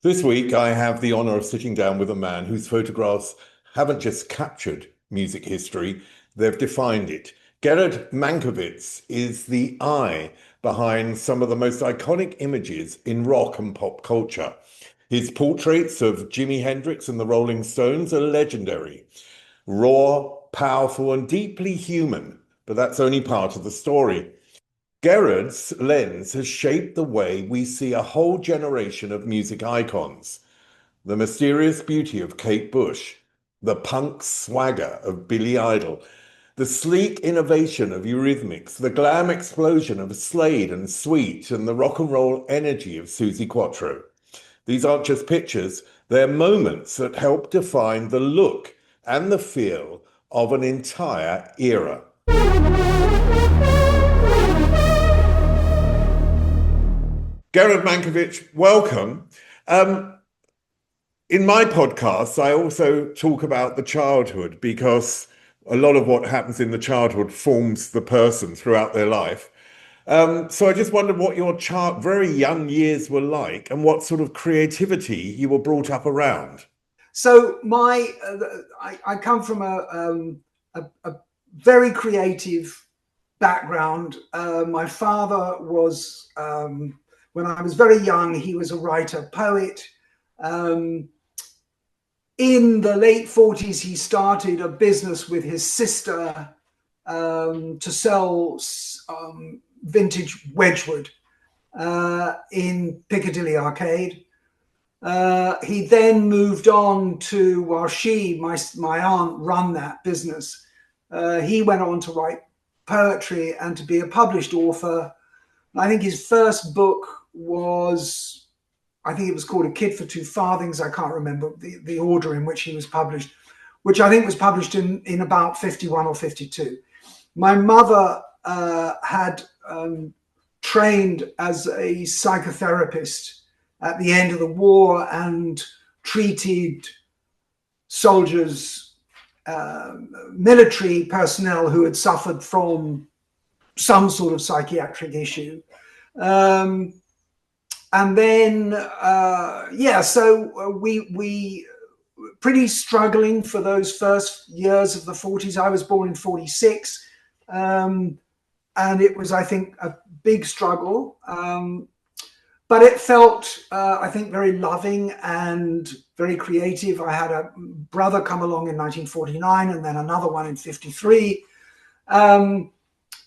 This week, I have the honor of sitting down with a man whose photographs haven't just captured music history, they've defined it. Gered Mankowitz is the eye behind some of the most iconic images in rock and pop culture. His portraits of Jimi Hendrix and the Rolling Stones are legendary, raw, powerful, and deeply human, but that's only part of the story. Gered's lens has shaped the way we see a whole generation of music icons. The mysterious beauty of KateBush, the punk swagger of BillyIdol, the sleek innovation of Eurythmics, the glam explosion of Slade and Sweet, and the rock and roll energy of Suzi Quatro. These aren't just pictures, they're moments that help define the look and the feel of an entire era. Gered Mankowitz, welcome. In my podcasts, I also talk about the childhood because a lot of what happens in the childhood forms the person throughout their life. So I just wondered what your very young years were like and what sort of creativity you were brought up around. So I come from a very creative background. My father was, when I was very young, he was a writer, poet. In the late 40s, he started a business with his sister to sell vintage Wedgwood in Piccadilly Arcade. He then moved on to, while my aunt, run that business. He went on to write poetry and to be a published author. I think his first book was, I think it was called A Kid for Two Farthings. I can't remember the order in which he was published, which I think was published in about 51 or 52. My mother had trained as a psychotherapist at the end of the war and treated soldiers, military personnel who had suffered from some sort of psychiatric issue. And then, so we pretty struggling for those first years of the 40s. I was born in 46. And it was, I think, a big struggle. But it felt, I think, very loving and very creative. I had a brother come along in 1949 and then another one in 53.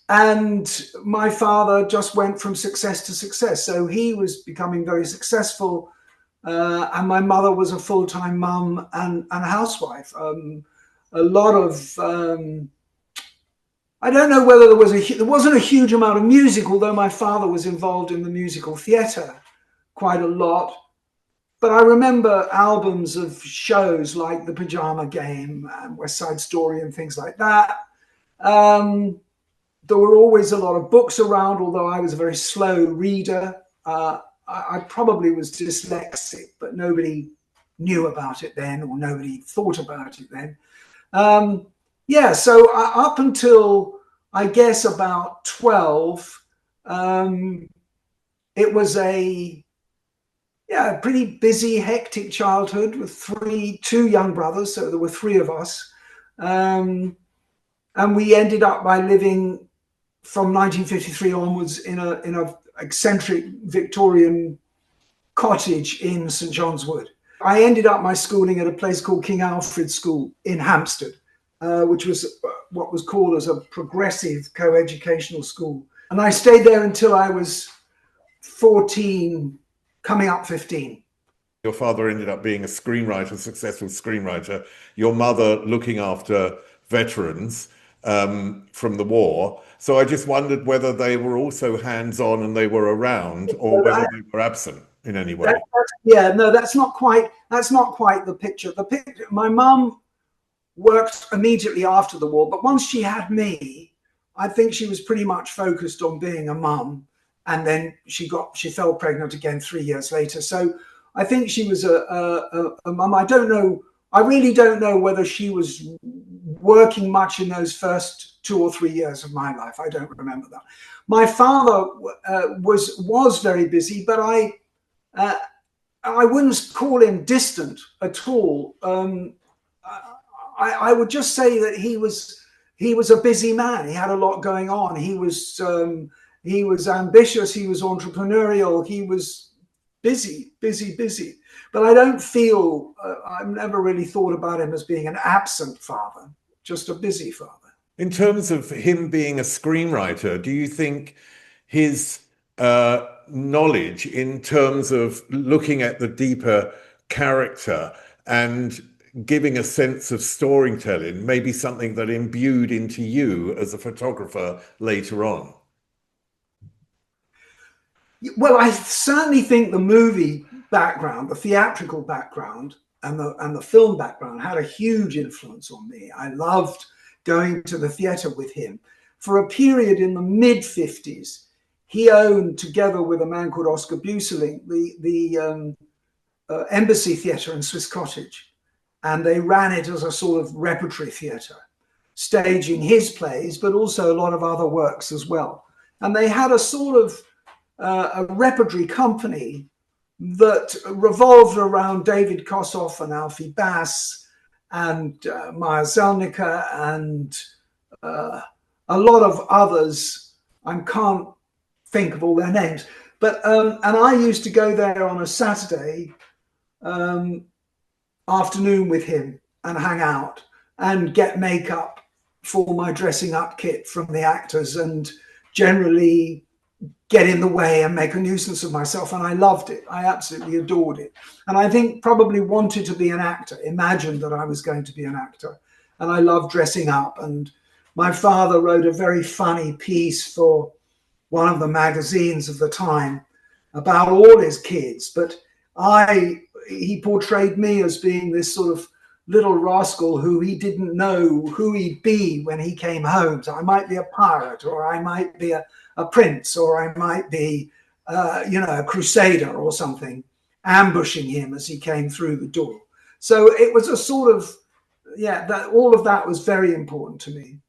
And my father just went from success to success. So he was becoming very successful. And my mother was a full-time mum and a housewife. A lot of, I don't know whether there wasn't a huge amount of music, although my father was involved in the musical theatre quite a lot. But I remember albums of shows like The Pajama Game and West Side Story and things like that. There were always a lot of books around, although I was a very slow reader. I probably was dyslexic, but nobody knew about it then, or nobody thought about it then. So up until, I guess, about 12, it was a pretty busy, hectic childhood with two young brothers. So there were three of us. And we ended up by living from 1953 onwards in a eccentric Victorian cottage in St John's Wood. I ended up my schooling at a place called King Alfred School in Hampstead, which was what was called as a progressive co-educational school. And I stayed there until I was 14, coming up 15. Your father ended up being a successful screenwriter. Your mother looking after veterans from the war. So I just wondered whether they were also hands-on and they were around, or whether they were absent in any way. That's not quite the picture. My mum worked immediately after the war, but once she had me, I think she was pretty much focused on being a mum, and then she fell pregnant again 3 years later. So I think she was a mum. I really don't know whether she was working much in those first 2 or 3 years of my life. I don't remember that. My father was very busy, but I wouldn't call him distant at all. I would just say that he was a busy man. He had a lot going on. He was ambitious. He was entrepreneurial. He was busy. But I don't feel, I've never really thought about him as being an absent father, just a busy father. In terms of him being a screenwriter, do you think his knowledge in terms of looking at the deeper character and giving a sense of storytelling may be something that imbued into you as a photographer later on? Well, I certainly think the movie background, the theatrical background, and the film background had a huge influence on me. I loved going to the theatre with him. For a period in the mid-50s, he owned, together with a man called Oscar Buseling, the Embassy Theatre in Swiss Cottage. And they ran it as a sort of repertory theatre, staging his plays, but also a lot of other works as well. And they had a sort of a repertory company that revolved around David Kossoff and Alfie Bass and Maya Zelnicka and a lot of others. I can't think of all their names, but and I used to go there on a Saturday afternoon with him and hang out and get makeup for my dressing up kit from the actors and generally get in the way and make a nuisance of myself. And I loved it. I absolutely adored it. And I think probably wanted to be an actor, imagined that I was going to be an actor. And I loved dressing up. And my father wrote a very funny piece for one of the magazines of the time about all his kids. But he portrayed me as being this sort of little rascal who he didn't know who he'd be when he came home. So I might be a pirate, or I might be a prince, or I might be, a crusader or something, ambushing him as he came through the door. So it was a sort of, that all of that was very important to me.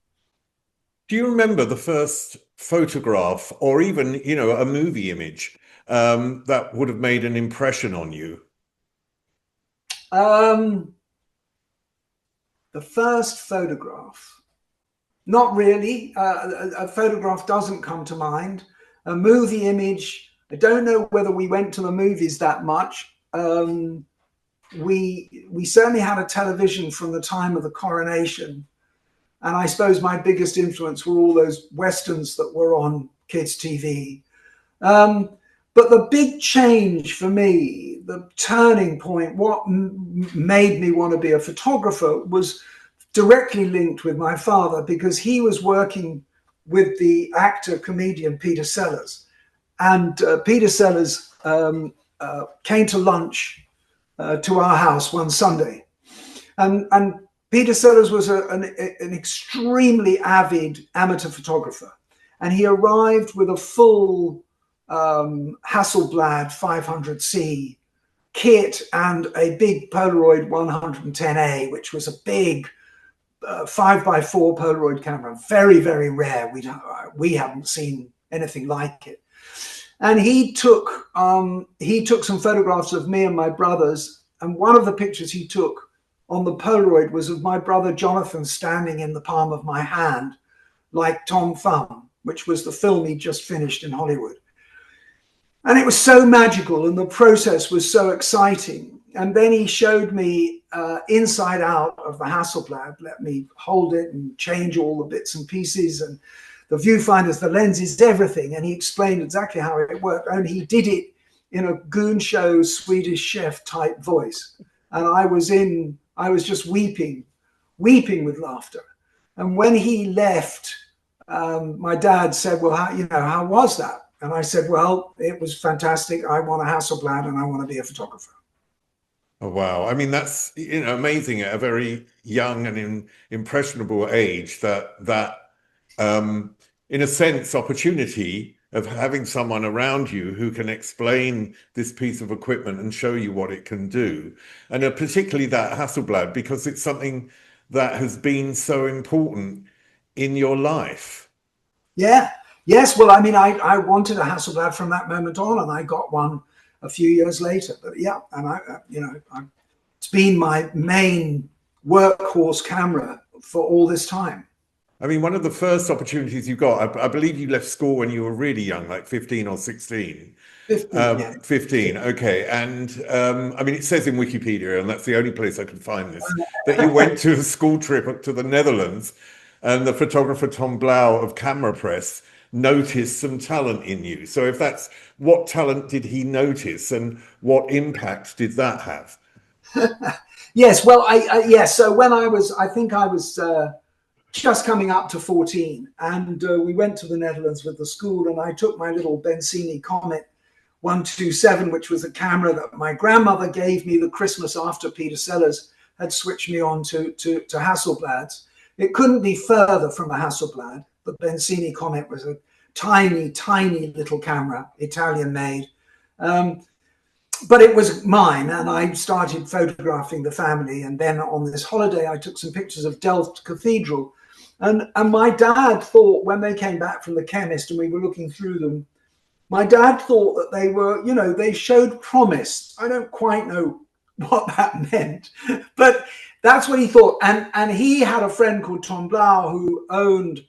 Do you remember the first photograph or even, a movie image that would have made an impression on you? The first photograph, not really. A photograph doesn't come to mind. A movie image, I don't know whether we went to the movies that much. We certainly had a television from the time of the coronation. And I suppose my biggest influence were all those Westerns that were on kids' TV. But the big change for me, the turning point, what made me want to be a photographer was directly linked with my father, because he was working with the actor comedian Peter Sellers. And Peter Sellers came to lunch to our house one Sunday. And Peter Sellers was an extremely avid amateur photographer. And he arrived with a full Hasselblad 500C kit and a big Polaroid 110A, which was a big 5x4 Polaroid camera, very, very rare. We haven't seen anything like it. And he took some photographs of me and my brothers. And one of the pictures he took on the Polaroid was of my brother Jonathan standing in the palm of my hand, like Tom Thumb, which was the film he just finished in Hollywood. And it was so magical, and the process was so exciting. And then he showed me inside out of the Hasselblad, let me hold it and change all the bits and pieces and the viewfinders, the lenses, everything. And he explained exactly how it worked. And he did it in a goon show Swedish chef type voice. And I was just weeping with laughter. And when he left, my dad said, well, how was that? And I said, well, it was fantastic. I want a Hasselblad and I want to be a photographer. Oh, wow. I mean, that's, amazing at a very young and impressionable age that in a sense, opportunity of having someone around you who can explain this piece of equipment and show you what it can do. And particularly that Hasselblad, because it's something that has been so important in your life. Yeah. Yes. Well, I mean, I wanted a Hasselblad from that moment on, and I got one a few years later. But yeah, and it's been my main workhorse camera for all this time. I mean, one of the first opportunities you got, I believe you left school when you were really young, like 15 or 16. 15, yeah. 15, okay. And I mean, it says in Wikipedia, and that's the only place I could find this, that you went to a school trip up to the Netherlands, and the photographer Tom Blau of Camera Press noticed some talent in you. So if that's, what talent did he notice, and what impact did that have? Yes, well, yes. So when I think I was just coming up to 14, and we went to the Netherlands with the school, and I took my little Bensini Comet 127, which was a camera that my grandmother gave me the Christmas after Peter Sellers had switched me on to Hasselblad's. It couldn't be further from a Hasselblad. The Bensini Comet was a tiny, tiny little camera, Italian made. But it was mine, and I started photographing the family. And then on this holiday, I took some pictures of Delft Cathedral. And my dad thought, when they came back from the chemist and we were looking through them, my dad thought that they were, they showed promise. I don't quite know what that meant, but that's what he thought. And he had a friend called Tom Blau who owned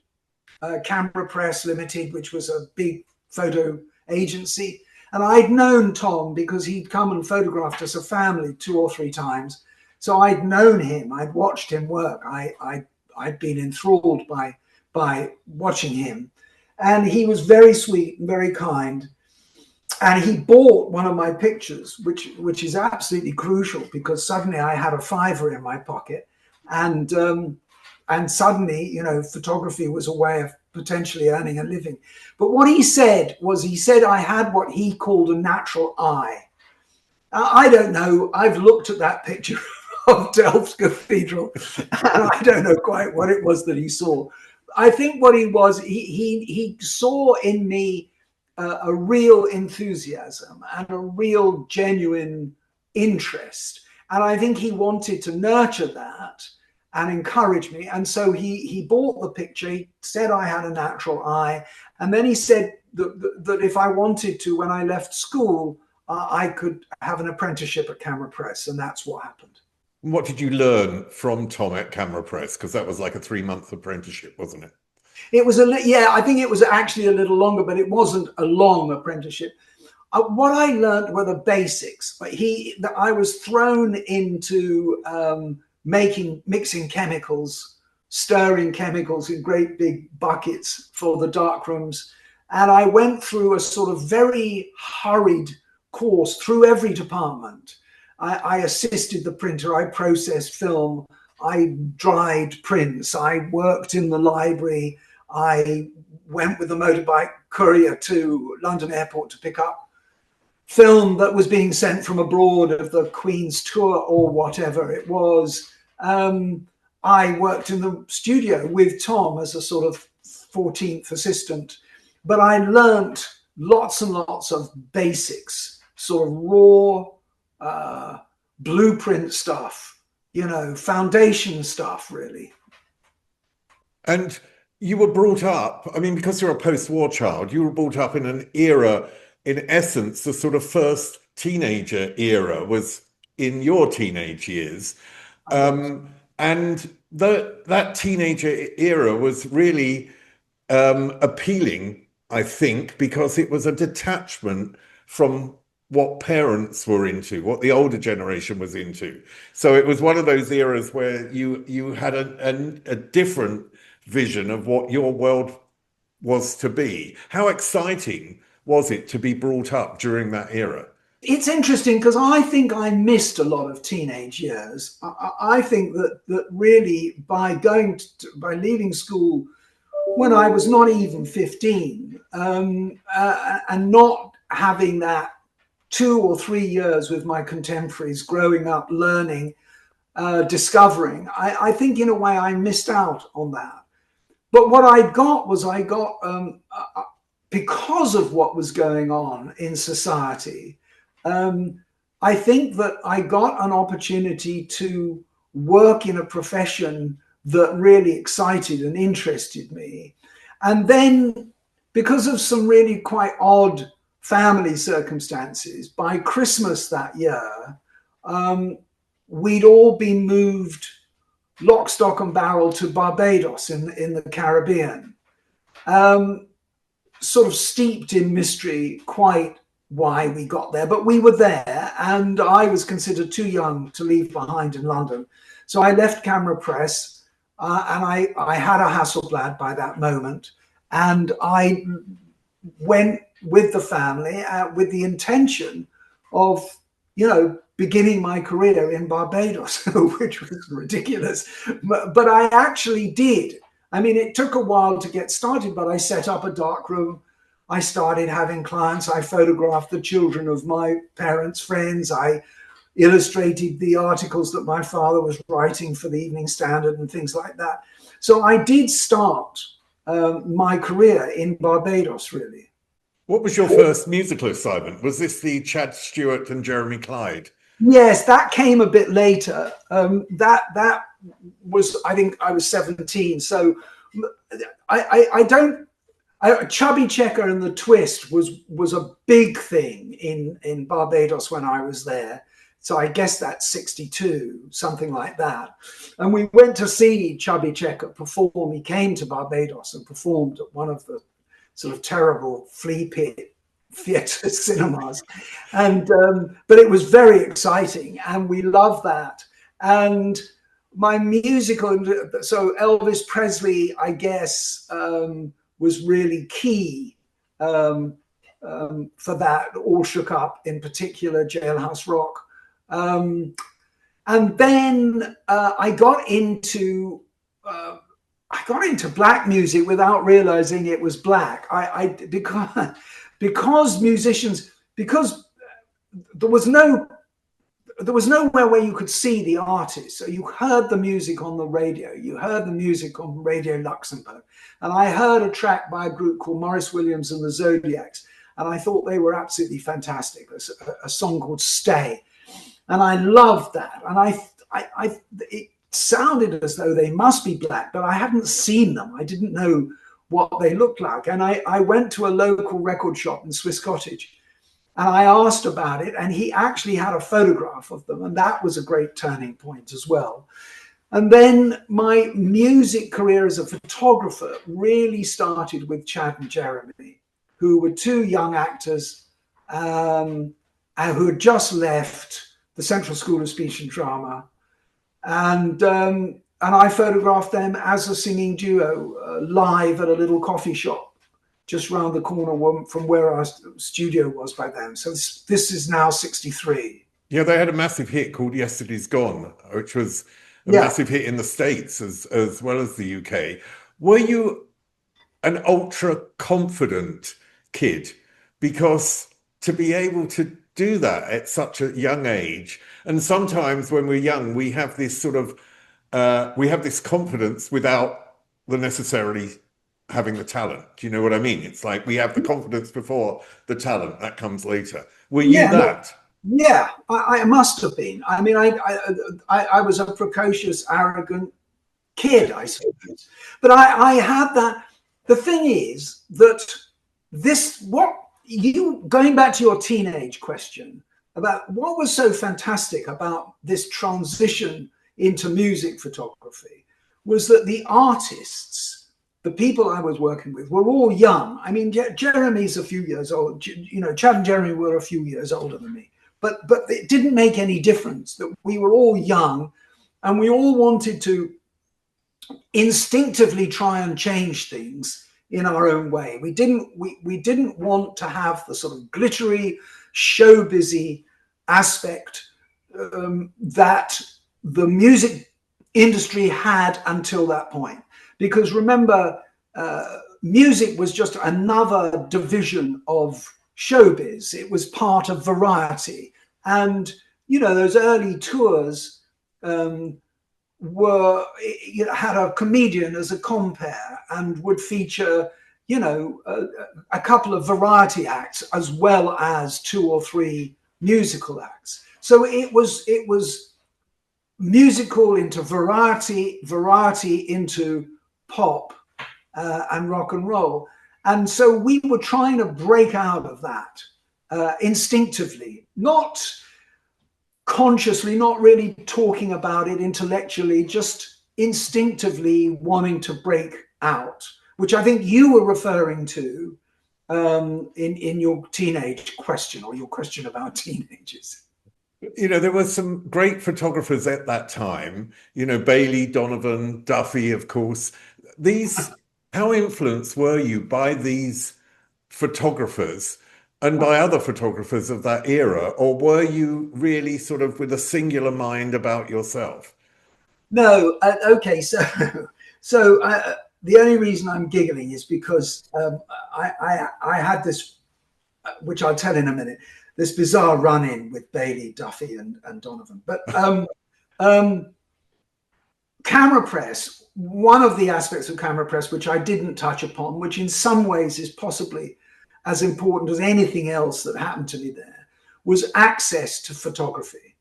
Camera Press Limited, which was a big photo agency. And I'd known Tom because he'd come and photographed us a family 2 or 3 times. So I'd known him. I'd watched him work. I'd been enthralled by watching him. And he was very sweet and very kind. And he bought one of my pictures, which is absolutely crucial, because suddenly I had a $5 in my pocket. And suddenly, photography was a way of potentially earning a living. But what he said was, I had what he called a natural eye. I don't know. I've looked at that picture of Delft Cathedral, and I don't know quite what it was that he saw. I think what he was, he saw in me a real enthusiasm and a real genuine interest. And I think he wanted to nurture that and encourage me. And so he bought the picture. He said I had a natural eye. And then he said that if I wanted to, when I left school, I could have an apprenticeship at Camera Press. And that's what happened. What did you learn from Tom at Camera Press? Because that was like a 3-month apprenticeship, wasn't it? It was I think it was actually a little longer, but it wasn't a long apprenticeship. What I learned were the basics. I was thrown into mixing chemicals, stirring chemicals in great big buckets for the dark rooms. And I went through a sort of very hurried course through every department. I assisted the printer, I processed film, I dried prints, I worked in the library, I went with the motorbike courier to London Airport to pick up film that was being sent from abroad of the Queen's tour or whatever it was. I worked in the studio with Tom as a sort of 14th assistant, but I learnt lots and lots of basics, sort of raw blueprint stuff, foundation stuff, really. And you were brought up, I mean, because you're a post-war child, you were brought up in an era, in essence, the sort of first teenager era was in your teenage years. And that teenager era was really appealing, I think, because it was a detachment from what parents were into, what the older generation was into. So it was one of those eras where you had a different vision of what your world was to be. How exciting was it to be brought up during that era? It's interesting because I think I missed a lot of teenage years. I think that really by leaving school when I was not even 15 and not having that 2 or 3 years with my contemporaries, growing up, learning, discovering, I think in a way I missed out on that. But what I got because of what was going on in society, I think that I got an opportunity to work in a profession that really excited and interested me. And then because of some really quite odd family circumstances, by Christmas that year, we'd all been moved lock, stock and barrel to Barbados in the Caribbean. Sort of steeped in mystery quite why we got there, but we were there, and I was considered too young to leave behind in London. So I left Camera Press, and I had a Hasselblad by that moment, and I went with the family with the intention of, you know, beginning my career in Barbados, which was ridiculous. But I actually did. I mean, it took a while to get started, but I set up a darkroom. I started having clients. I photographed the children of my parents' friends. I illustrated the articles that my father was writing for the Evening Standard and things like that. So I did start my career in Barbados, really. What was your first musical assignment? Was this the Chad Stewart and Jeremy Clyde? Yes, that came a bit later. That was, I think I was 17. So Chubby Checker and the Twist was a big thing in Barbados when I was there. So I guess that's 62, something like that. And we went to see Chubby Checker perform. He came to Barbados and performed at one of the sort of terrible flea pit theatre cinemas. And but it was very exciting, and we loved that. And my musical, so Elvis Presley, I guess, was really key for that. All Shook Up, in particular, Jailhouse Rock. And then I got into black music without realizing it was black. Because musicians, because there was nowhere where you could see the artist. So you heard the music on the radio. You heard the music on Radio Luxembourg. And I heard a track by a group called Maurice Williams and the Zodiacs. And I thought they were absolutely fantastic. A song called Stay. And I loved that. And it sounded as though they must be black, but I hadn't seen them. I didn't know what they looked like. And I went to a local record shop in Swiss Cottage, and I asked about it, and he actually had a photograph of them. And that was a great turning point as well. And then my music career as a photographer really started with Chad and Jeremy, who were two young actors and who had just left the Central School of Speech and Drama. And I photographed them as a singing duo live at a little coffee shop just round the corner from where our studio was by then. So this is now 63. Yeah, they had a massive hit called Yesterday's Gone, which was a massive hit in the States as well as the UK. Were you an ultra confident kid? Because to be able to do that at such a young age, and sometimes when we're young, we have this sort of we have this confidence without the necessarily having the talent. Do you know what I mean? It's like we have the confidence before the talent, that comes later. Were you that? Yeah, I must have been. I mean, I was a precocious, arrogant kid, I suppose. But I had that. The thing is that going back to your teenage question about what was so fantastic about this transition into music photography was that the artists, the people I was working with, were all young. I mean, Jeremy's a few years old. You know, Chad and Jeremy were a few years older than me. But it didn't make any difference that we were all young, and we all wanted to instinctively try and change things in our own way. We didn't want to have the sort of glittery, show-busy aspect that the music industry had until that point. Because remember, music was just another division of showbiz. It was part of variety. And, you know, those early tours had a comedian as a compere and would feature, you know, a couple of variety acts as well as 2 or 3 musical acts. So it was musical into variety into pop and rock and roll. And so we were trying to break out of that instinctively, not consciously, not really talking about it intellectually, just instinctively wanting to break out, which I think you were referring to in your teenage question, or your question about teenagers. You know, there were some great photographers at that time, you know, Bailey, Donovan, Duffy, of course. How influenced were you by these photographers and by other photographers of that era? Or were you really sort of with a singular mind about yourself? No, okay, so the only reason I'm giggling is because I had this, which I'll tell in a minute, this bizarre run-in with Bailey, Duffy, and Donovan. But camera press, one of the aspects of camera press which I didn't touch upon, which in some ways is possibly as important as anything else that happened to me there, was access to photography.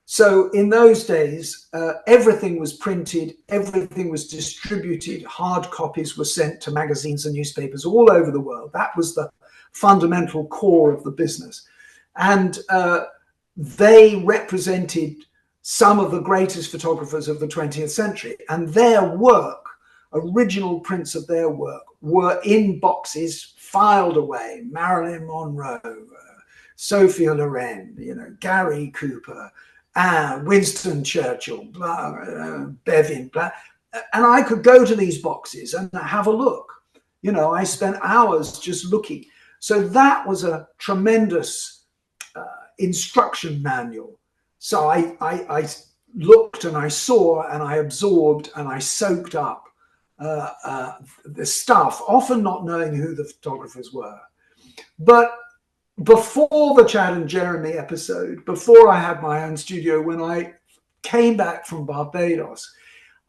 So in those days, everything was printed, everything was distributed, hard copies were sent to magazines and newspapers all over the world. That was the fundamental core of the business. And they represented some of the greatest photographers of the 20th century. And their work, original prints of their work, were in boxes filed away. Marilyn Monroe, Sophia Loren, you know, Gary Cooper, Winston Churchill, Bevin, blah. And I could go to these boxes and have a look. You know, I spent hours just looking. So that was a tremendous instruction manual. So I looked and I saw and I absorbed and I soaked up the stuff, often not knowing who the photographers were. But before the Chad and Jeremy episode, before I had my own studio, when I came back from Barbados,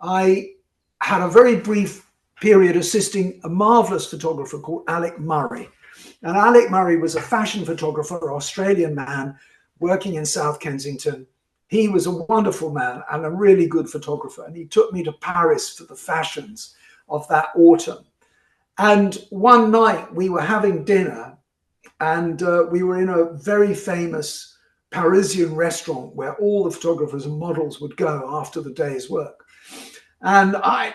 I had a very brief period assisting a marvelous photographer called Alec Murray. And Alec Murray was a fashion photographer, Australian man working in South Kensington. He was a wonderful man and a really good photographer. And he took me to Paris for the fashions of that autumn. And one night we were having dinner and we were in a very famous Parisian restaurant where all the photographers and models would go after the day's work. And I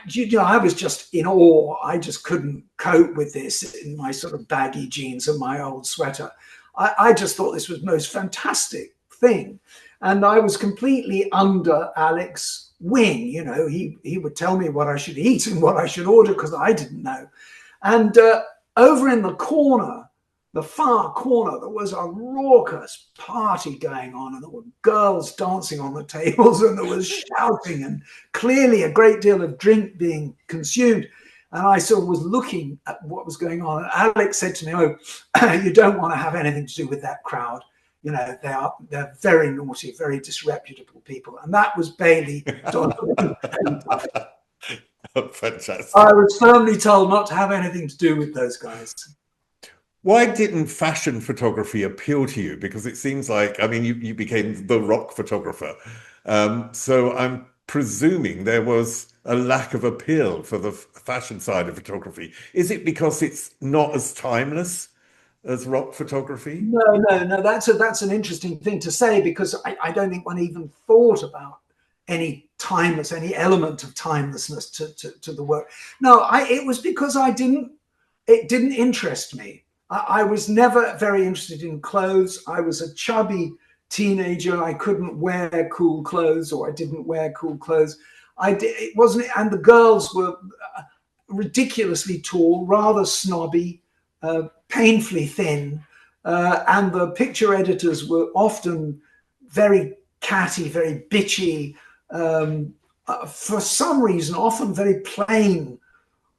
was just in awe. I just couldn't cope with this in my sort of baggy jeans and my old sweater. I just thought this was the most fantastic thing. And I was completely under Alec's wing. You know, he would tell me what I should eat and what I should order because I didn't know. And over in the corner, the far corner, there was a raucous party going on, and there were girls dancing on the tables, and there was shouting, and clearly a great deal of drink being consumed. And I sort of was looking at what was going on. And Alex said to me, "Oh, you don't want to have anything to do with that crowd. You know, they're very naughty, very disreputable people." And that was Bailey. Fantastic. I was firmly told not to have anything to do with those guys. Why didn't fashion photography appeal to you? Because it seems like, I mean, you became the rock photographer. So I'm presuming there was a lack of appeal for the fashion side of photography. Is it because it's not as timeless as rock photography? No. That's an interesting thing to say, because I don't think one even thought about any element of timelessness to the work. No, it was because it didn't interest me. I was never very interested in clothes. I was a chubby teenager. I couldn't wear cool clothes, or I didn't wear cool clothes. It wasn't, and the girls were ridiculously tall, rather snobby, painfully thin, and the picture editors were often very catty, very bitchy. For some reason, often very plain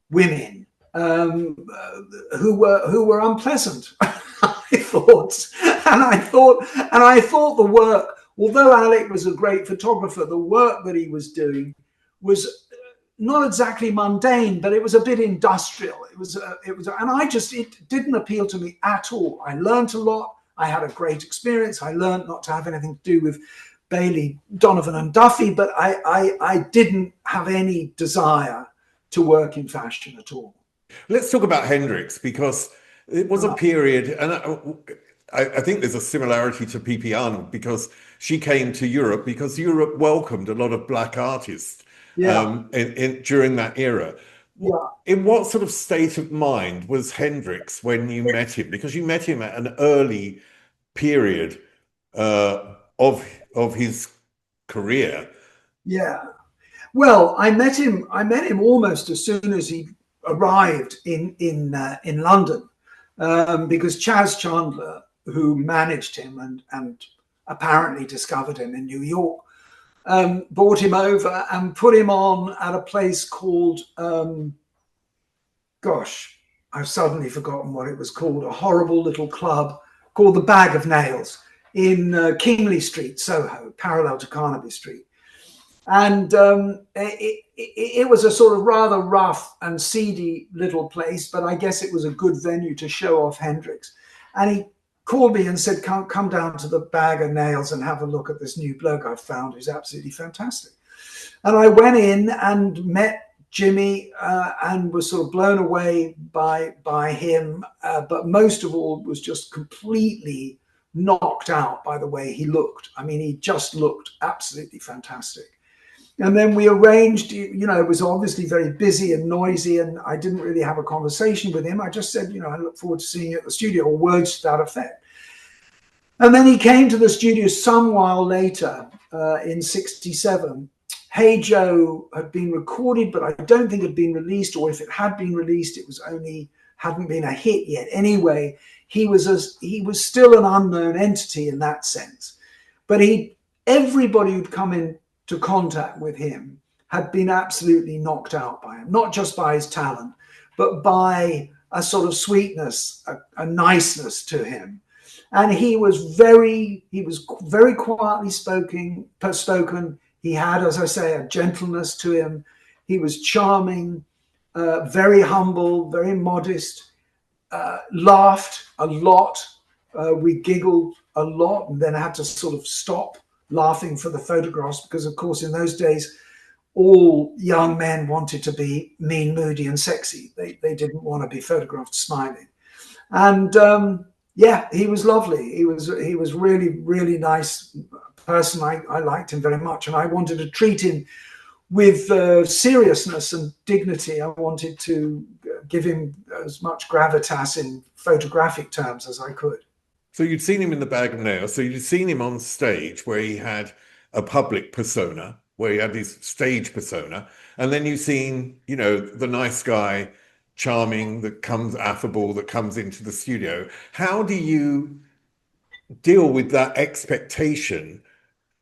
women. Who were unpleasant, I thought, and I thought the work, although Alec was a great photographer, the work that he was doing was not exactly mundane, but it was a bit industrial. It didn't appeal to me at all. I learned a lot. I had a great experience. I learned not to have anything to do with Bailey, Donovan, and Duffy, but I didn't have any desire to work in fashion at all. Let's talk about Hendrix, because it was a period, and I think there's a similarity to Pipi Arnold because she came to Europe because Europe welcomed a lot of black artists Yeah, during that era. yeah. In what sort of state of mind was Hendrix when you met him? Because you met him at an early period of his career. Yeah. Well, I met him. I met him almost as soon as he arrived in London, because Chas Chandler, who managed him and apparently discovered him in New York, brought him over and put him on at a place called, gosh, I've suddenly forgotten what it was called. A horrible little club called the Bag of Nails in Kingly Street, Soho, parallel to Carnaby Street. And it was a sort of rather rough and seedy little place, but I guess it was a good venue to show off Hendrix. And he called me and said, come down to the Bag of Nails and have a look at this new bloke I've found who's absolutely fantastic. And I went in and met Jimmy and was sort of blown away by him, but most of all was just completely knocked out by the way he looked. I mean, he just looked absolutely fantastic. And then we arranged, you know, it was obviously very busy and noisy, and I didn't really have a conversation with him. I just said, you know, I look forward to seeing you at the studio, or words to that effect. And then he came to the studio some while later in '67. Hey Joe had been recorded, but I don't think it had been released, or if it had been released, it was only hadn't been a hit yet. Anyway, he was still an unknown entity in that sense. But everybody who'd come in to contact with him had been absolutely knocked out by him, not just by his talent, but by a sort of sweetness, a niceness to him. And he was very quietly spoken. He had, as I say, a gentleness to him. He was charming, very humble, very modest, laughed a lot. We giggled a lot and then had to sort of stop laughing for the photographs because, of course, in those days, all young men wanted to be mean, moody and sexy. They didn't want to be photographed smiling. And yeah, he was lovely. He was really, really nice person. I liked him very much, and I wanted to treat him with seriousness and dignity. I wanted to give him as much gravitas in photographic terms as I could. So you'd seen him in the Bag of Nails. So you'd seen him on stage where he had a public persona, where he had his stage persona. And then you've seen, you know, the nice guy, charming, affable, that comes into the studio. How do you deal with that expectation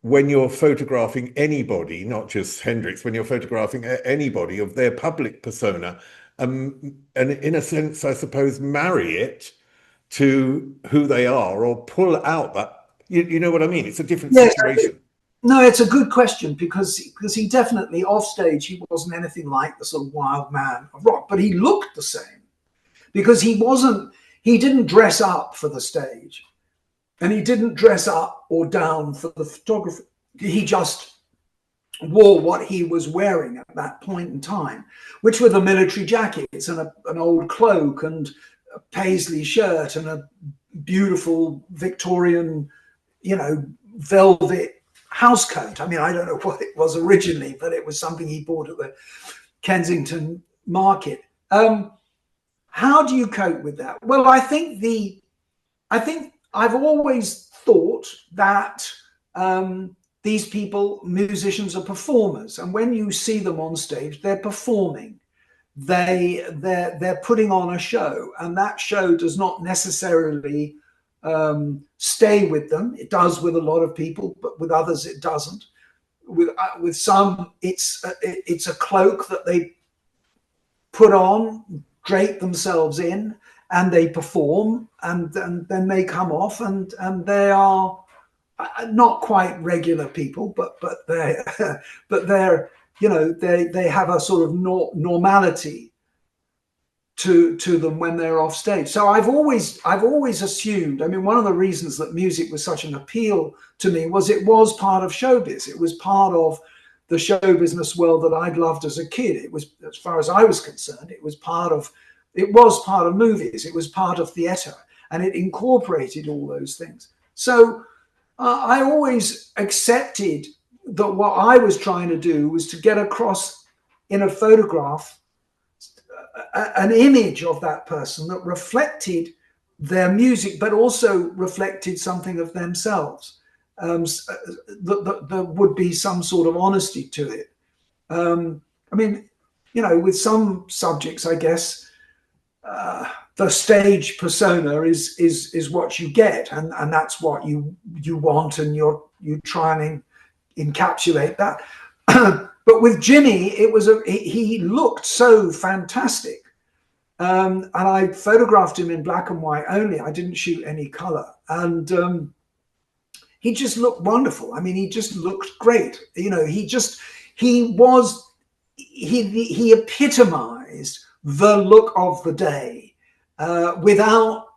when you're photographing anybody, not just Hendrix, when you're photographing anybody of their public persona, and in a sense, I suppose, marry it to who they are, or pull out that, you know what I mean? It's a different situation. No, it's a good question because he definitely off stage, he wasn't anything like the sort of wild man of rock, but he looked the same because he didn't dress up for the stage and he didn't dress up or down for the photography. He just wore what he was wearing at that point in time, which were the military jackets and an old cloak and a paisley shirt and a beautiful Victorian, you know, velvet house coat. I mean, I don't know what it was originally, but it was something he bought at the Kensington market. How do you cope with that? Well, I think I've always thought that these people, musicians, are performers, and when you see them on stage, they're performing. They're putting on a show, and that show does not necessarily stay with them. It does with a lot of people, but with others it doesn't. With some, it's a cloak that they put on, drape themselves in, and they perform, and then they come off, and they are not quite regular people, but they're you know, they have a sort of normality to them when they're off stage. So I've always assumed, I mean, one of the reasons that music was such an appeal to me was it was part of showbiz. It was part of the show business world that I'd loved as a kid. It was, as far as I was concerned, it was part of movies. It was part of theatre. and it incorporated all those things. So I always accepted that what I was trying to do was to get across in a photograph an image of that person that reflected their music, but also reflected something of themselves. There would be some sort of honesty to it. I mean, you know, with some subjects, I guess, the stage persona is what you get, and that's what you want, and you try and encapsulate that. But with Jimi, it was he looked so fantastic, and I photographed him in black and white only. I didn't shoot any color, and he just looked wonderful. I mean, he just looked great. You know, he epitomized the look of the day without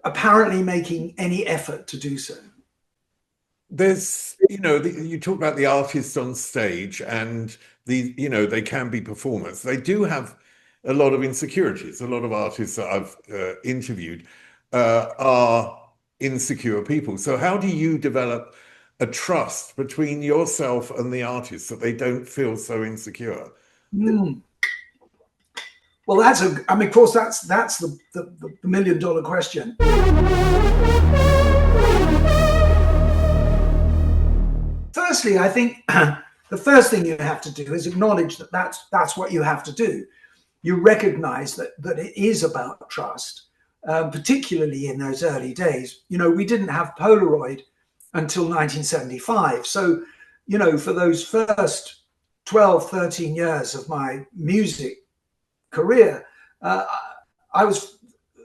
apparently making any effort to do so. There's, you know, you talk about the artists on stage, and you know, they can be performers. They do have a lot of insecurities. A lot of artists that I've interviewed are insecure people. So how do you develop a trust between yourself and the artist that they don't feel so insecure? Well, I mean, of course, that's the million-dollar question. Firstly, I think the first thing you have to do is acknowledge that that's what you have to do. You recognize that it is about trust, particularly in those early days. You know, we didn't have Polaroid until 1975. So, you know, for those first 12, 13 years of my music career,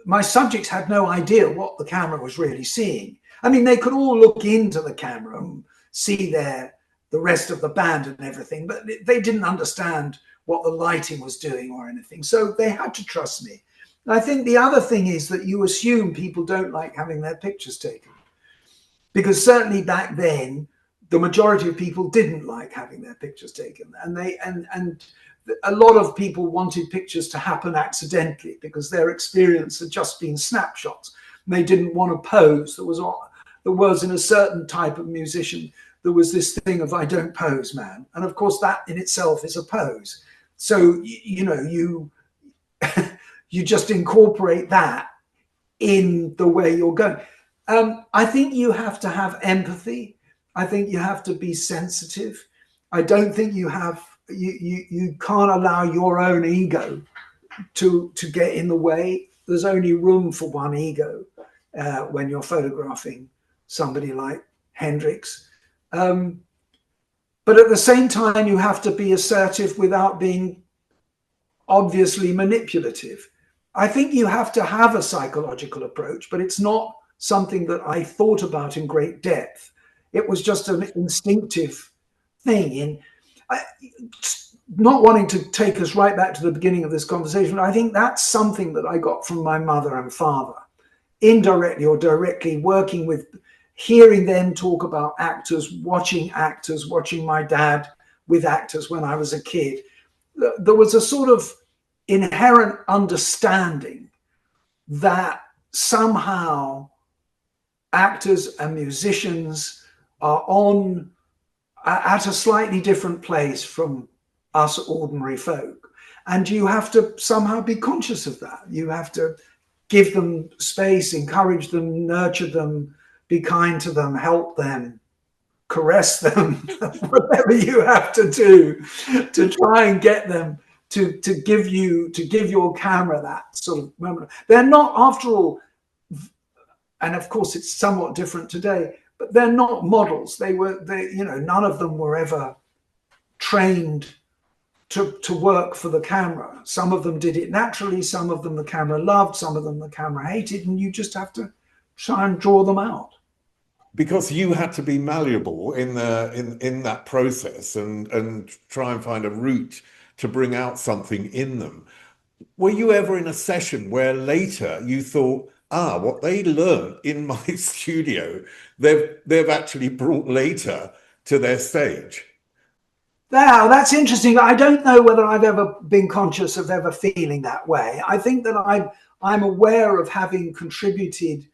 my subjects had no idea what the camera was really seeing. I mean, they could all look into the camera and see the rest of the band and everything, but they didn't understand what the lighting was doing or anything. So they had to trust me. And I think the other thing is that you assume people don't like having their pictures taken, because certainly back then, the majority of people didn't like having their pictures taken, and a lot of people wanted pictures to happen accidentally because their experience had just been snapshots. And they didn't want to pose. There was in a certain type of musician, there was this thing of, I don't pose, man. And of course, that in itself is a pose. So, you know, you just incorporate that in the way you're going. I think you have to have empathy. I think you have to be sensitive. I don't think you can't allow your own ego to get in the way. There's only room for one ego when you're photographing somebody like Hendrix. But at the same time, you have to be assertive without being obviously manipulative. I think you have to have a psychological approach, but it's not something that I thought about in great depth. It was just an instinctive thing. Not wanting to take us right back to the beginning of this conversation, I think that's something that I got from my mother and father, indirectly or directly, working with, hearing them talk about actors, watching my dad with actors when I was a kid. There was a sort of inherent understanding that somehow actors and musicians are at a slightly different place from us ordinary folk. And you have to somehow be conscious of that. You have to give them space, encourage them, nurture them, be kind to them, help them, caress them, whatever you have to do to try and get them to give your camera that sort of moment. They're not, after all, and of course it's somewhat different today, but they're not models. None of them were ever trained to work for the camera. Some of them did it naturally, some of them the camera loved, some of them the camera hated, and you just have to try and draw them out. Because you had to be malleable in that process and try and find a route to bring out something in them. Were you ever in a session where later you thought, what they learned in my studio, they've actually brought later to their stage? Now, that's interesting. I don't know whether I've ever been conscious of ever feeling that way. I think that I'm aware of having contributed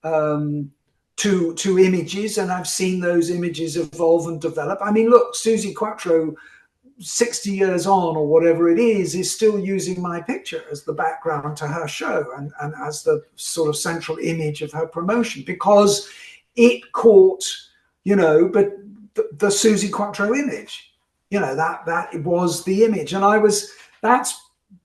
to images, and I've seen those images evolve and develop. I mean, look, Suzi Quatro, 60 years on or whatever it is still using my picture as the background to her show and as the sort of central image of her promotion, because it caught, you know, but the Suzi Quatro image, you know, that was the image. And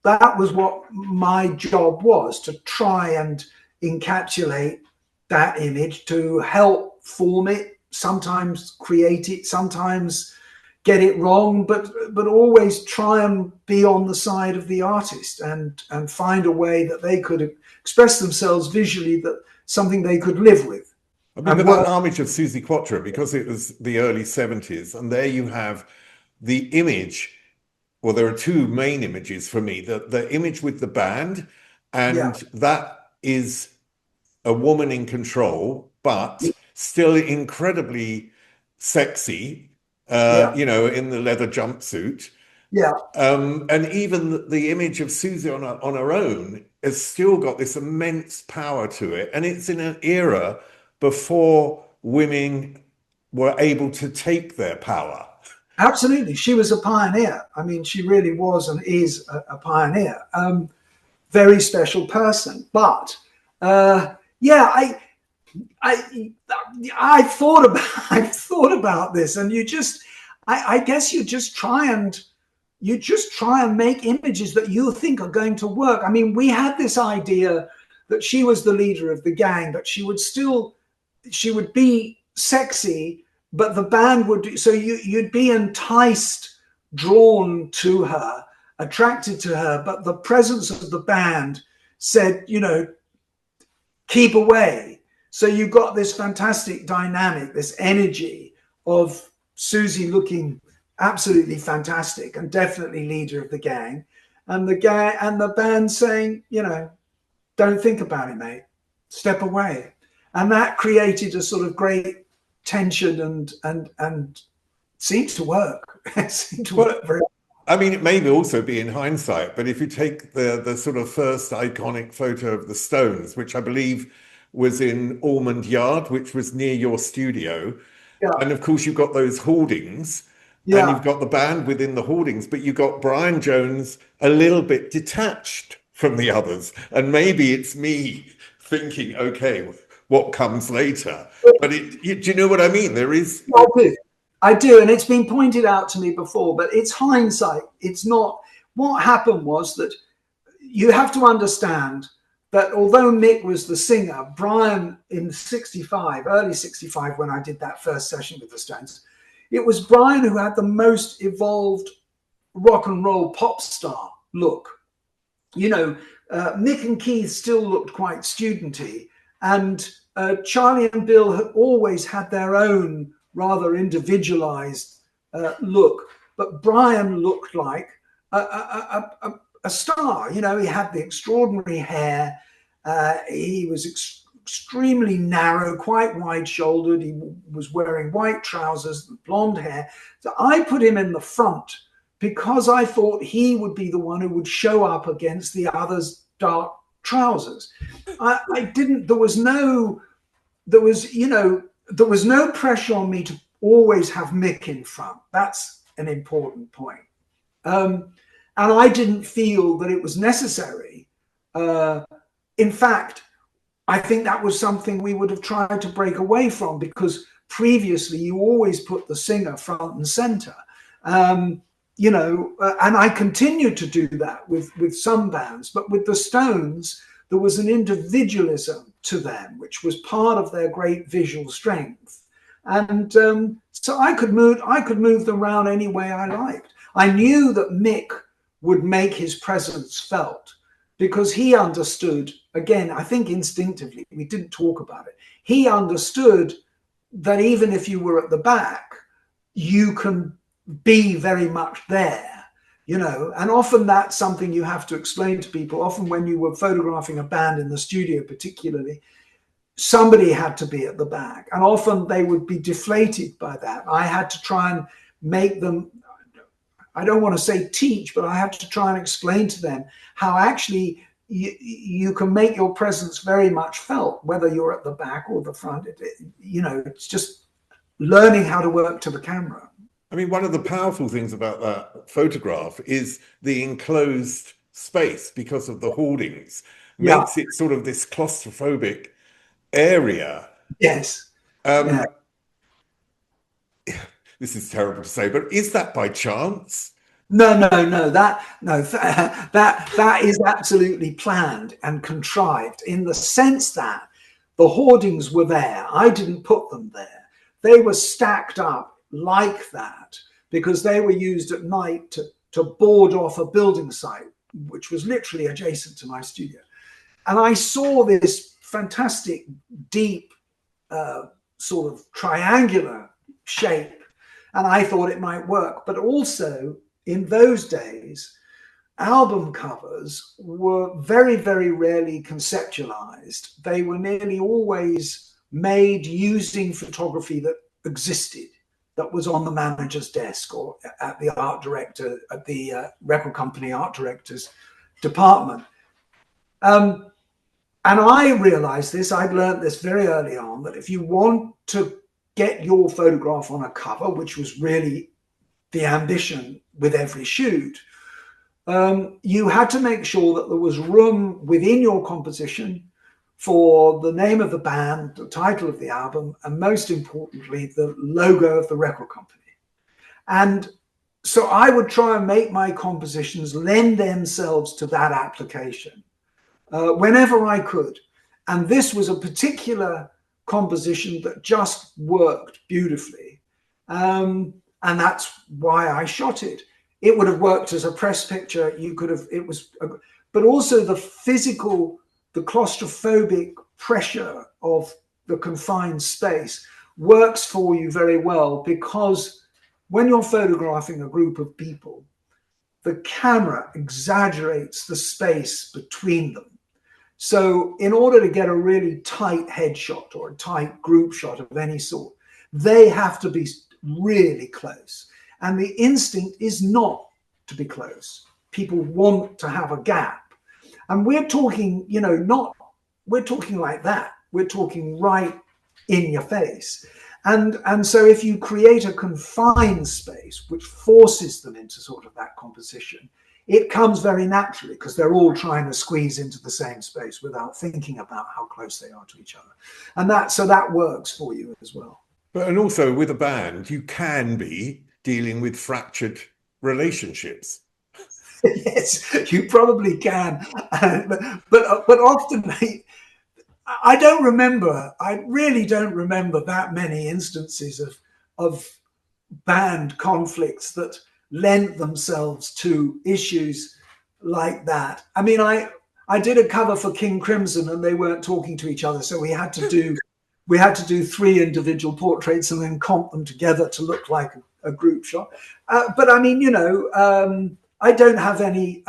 that was what my job was, to try and encapsulate that image, to help form it, sometimes create it, sometimes get it wrong, but always try and be on the side of the artist and find a way that they could express themselves visually, that something they could live with. I mean, that homage of Suzi Quatro, because it was the early 70s, and there you have the image. Well, there are two main images for me. The image with the band, and that is a woman in control, but still incredibly sexy, you know, in the leather jumpsuit. Yeah. And even the image of Suzi on her own has still got this immense power to it. And it's in an era before women were able to take their power. Absolutely. She was a pioneer. I mean, she really was and is a pioneer. Very special person. But yeah, I thought about this, and I guess you just try and make images that you think are going to work. I mean, we had this idea that she was the leader of the gang, but she would be sexy, but the band would, so you'd be enticed, drawn to her, attracted to her, but the presence of the band said, you know, keep away. So you got this fantastic dynamic, this energy of Suzi looking absolutely fantastic and definitely leader of the gang, and the band saying, you know, don't think about it, mate, step away. And that created a sort of great tension and seemed to work. It seemed to work very well. I mean, it may also be in hindsight, but if you take the sort of first iconic photo of the Stones, which I believe was in Ormond Yard, which was near your studio, and of course you've got those hoardings, and you've got the band within the hoardings, but you've got Brian Jones a little bit detached from the others. And maybe it's me thinking, okay, what comes later? But do you know what I mean? There is... I do, and it's been pointed out to me before, but it's hindsight. It's not. What happened was that you have to understand that although Mick was the singer, Brian in 65, early 65, when I did that first session with the Stones, it was Brian who had the most evolved rock and roll pop star look. You know, Mick and Keith still looked quite studenty, and Charlie and Bill had always had their own rather individualized look, but Brian looked like a star. You know, he had the extraordinary hair. He was extremely narrow, quite wide-shouldered. He was wearing white trousers, blonde hair. So I put him in the front because I thought he would be the one who would show up against the others' dark trousers. There was no pressure on me to always have Mick in front. That's an important point. And I didn't feel that it was necessary. In fact, I think that was something we would have tried to break away from, because previously you always put the singer front and center. You know, and I continued to do that with some bands, but with the Stones, there was an individualism to them, which was part of their great visual strength. And so I could move them around any way I liked. I knew that Mick would make his presence felt because he understood, again, I think instinctively, we didn't talk about it. He understood that even if you were at the back, you can be very much there, you know, and often that's something you have to explain to people. Often when you were photographing a band in the studio, particularly, somebody had to be at the back, and often they would be deflated by that. I had to try and make them, I don't want to say teach, but I had to try and explain to them how actually you can make your presence very much felt, whether you're at the back or the front. It's just learning how to work to the camera. I mean, one of the powerful things about that photograph is the enclosed space because of the hoardings. Makes it sort of this claustrophobic area. Yes. This is terrible to say, but is that by chance? No. That is absolutely planned and contrived, in the sense that the hoardings were there. I didn't put them there. They were stacked up like that because they were used at night to board off a building site, which was literally adjacent to my studio. And I saw this fantastic, deep, sort of triangular shape, and I thought it might work. But also, in those days, album covers were very, very rarely conceptualized. They were nearly always made using photography that existed, that was on the manager's desk or at the art director, at the record company art director's department. And I realized this, I'd learned this very early on, that if you want to get your photograph on a cover, which was really the ambition with every shoot, you had to make sure that there was room within your composition for the name of the band, the title of the album, and most importantly, the logo of the record company. And so I would try and make my compositions lend themselves to that application whenever I could. And this was a particular composition that just worked beautifully. And that's why I shot it. It would have worked as a press picture. But also the physical, the claustrophobic pressure of the confined space works for you very well, because when you're photographing a group of people, the camera exaggerates the space between them. So in order to get a really tight headshot or a tight group shot of any sort, they have to be really close. And the instinct is not to be close. People want to have a gap. And we're talking, we're talking like that. We're talking right in your face. And so if you create a confined space, which forces them into sort of that composition, it comes very naturally, because they're all trying to squeeze into the same space without thinking about how close they are to each other. And that works for you as well. And also with a band, you can be dealing with fractured relationships. Yes, you probably can. But often I really don't remember that many instances of band conflicts that lent themselves to issues like that. I mean, I did a cover for King Crimson and they weren't talking to each other, so we had to do 3 individual portraits and then comp them together to look like a group shot. But I mean, I don't have any.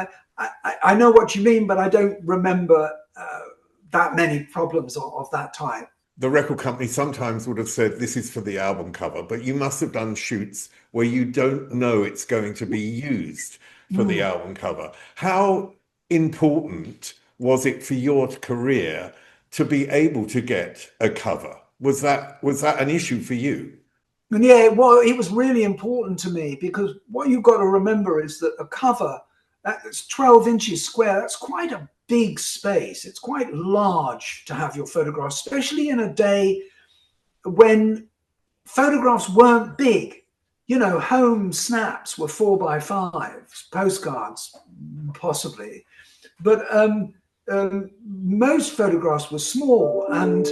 I know what you mean, but I don't remember that many problems of that type. The record company sometimes would have said, this is for the album cover, but you must have done shoots where you don't know it's going to be used for the album cover. How important was it for your career to be able to get a cover? Was that an issue for you? And yeah, well, it was really important to me, because what you've got to remember is that a cover that's 12 inches square, that's quite a big space. It's quite large to have your photographs, especially in a day when photographs weren't big. Home snaps were 4x5, postcards possibly, but most photographs were small, and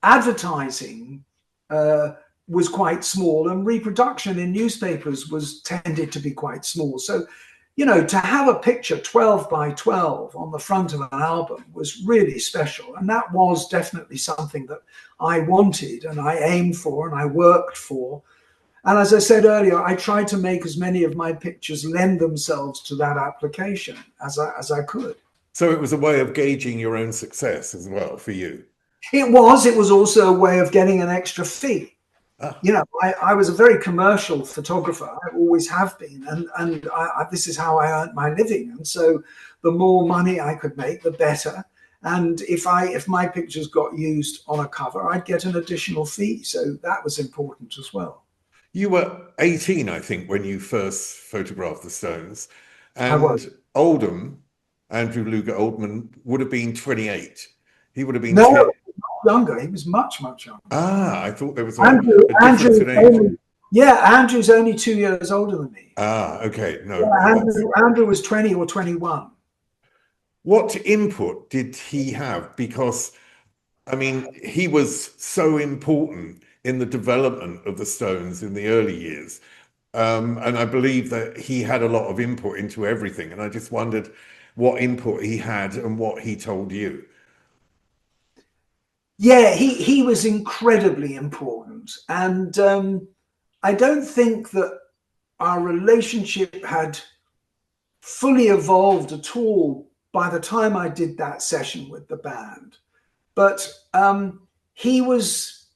advertising was quite small, and reproduction in newspapers tended to be quite small. So, to have a picture 12x12 on the front of an album was really special. And that was definitely something that I wanted and I aimed for and I worked for. And as I said earlier, I tried to make as many of my pictures lend themselves to that application as I could. So it was a way of gauging your own success as well for you. It was also a way of getting an extra fee. You know, I was a very commercial photographer. I always have been, and this is how I earned my living. And so, the more money I could make, the better. And if my pictures got used on a cover, I'd get an additional fee. So that was important as well. You were 18, I think, when you first photographed the Stones, I was. and Oldham, Andrew Luger Oldham, would have been 28. He would have been No, 10. younger. He was much younger. Ah, I thought there was a difference Andrew in age. Andrew's only 2 years older than me. Ah, okay. No, Yeah, Andrew was 20 or 21. what input did he have? Because, I mean, he was so important in the development of the Stones in the early years. And I believe that he had a lot of input into everything. And I just wondered what input he had and what he told you. Yeah, he was incredibly important. And I don't think that our relationship had fully evolved at all by the time I did that session with the band. But he was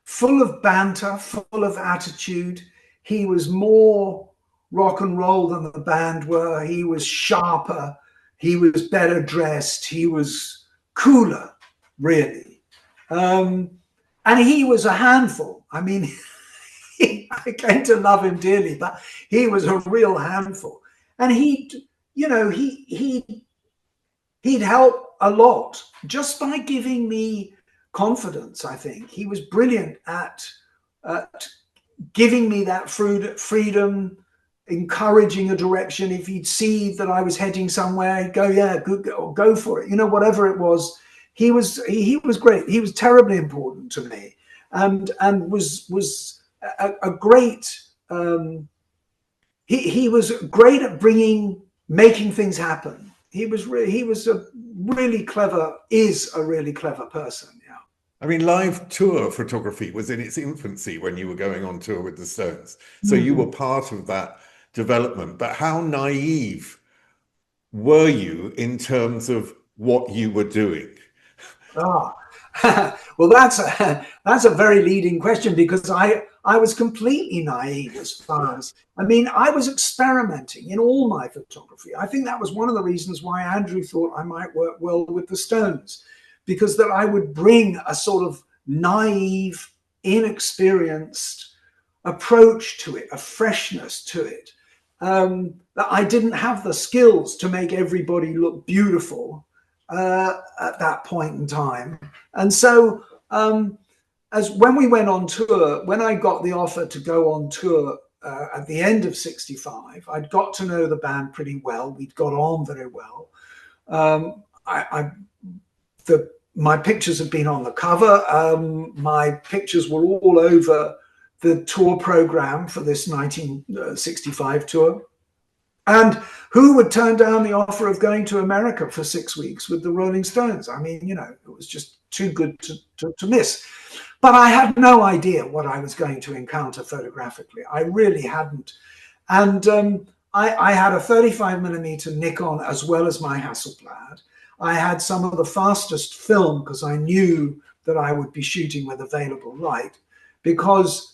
full of banter, full of attitude. He was more rock and roll than the band were. He was sharper. He was better dressed. He was cooler, really. And he was a handful. I mean, I came to love him dearly, but he was a real handful. And he'd help a lot just by giving me confidence. I think he was brilliant at giving me that freedom, encouraging a direction. If he'd see that I was heading somewhere, he'd go, yeah, go for it. You know, whatever it was, he was great. He was terribly important to me, and was a great. He was great at making things happen. Is a really clever person. Yeah. I mean, live tour photography was in its infancy when you were going on tour with the Stones. So you were part of that development. But how naive were you in terms of what you were doing? Well, that's a very leading question, because I was completely naive as far as, I mean, I was experimenting in all my photography. I think that was one of the reasons why Andrew thought I might work well with the Stones, because that I would bring a sort of naive, inexperienced approach to it, a freshness to it. That I didn't have the skills to make everybody look beautiful at that point in time. And so as when we went on tour, when I got the offer to go on tour at the end of '65, I'd got to know the band pretty well. We'd got on very well. My pictures have been on the cover. My pictures were all over the tour program for this 1965 tour. And who would turn down the offer of going to America for 6 weeks with the Rolling Stones? I mean, you know, it was just too good to miss. But I had no idea what I was going to encounter photographically. I really hadn't. And I had a 35mm Nikon as well as my Hasselblad. I had some of the fastest film because I knew that I would be shooting with available light, because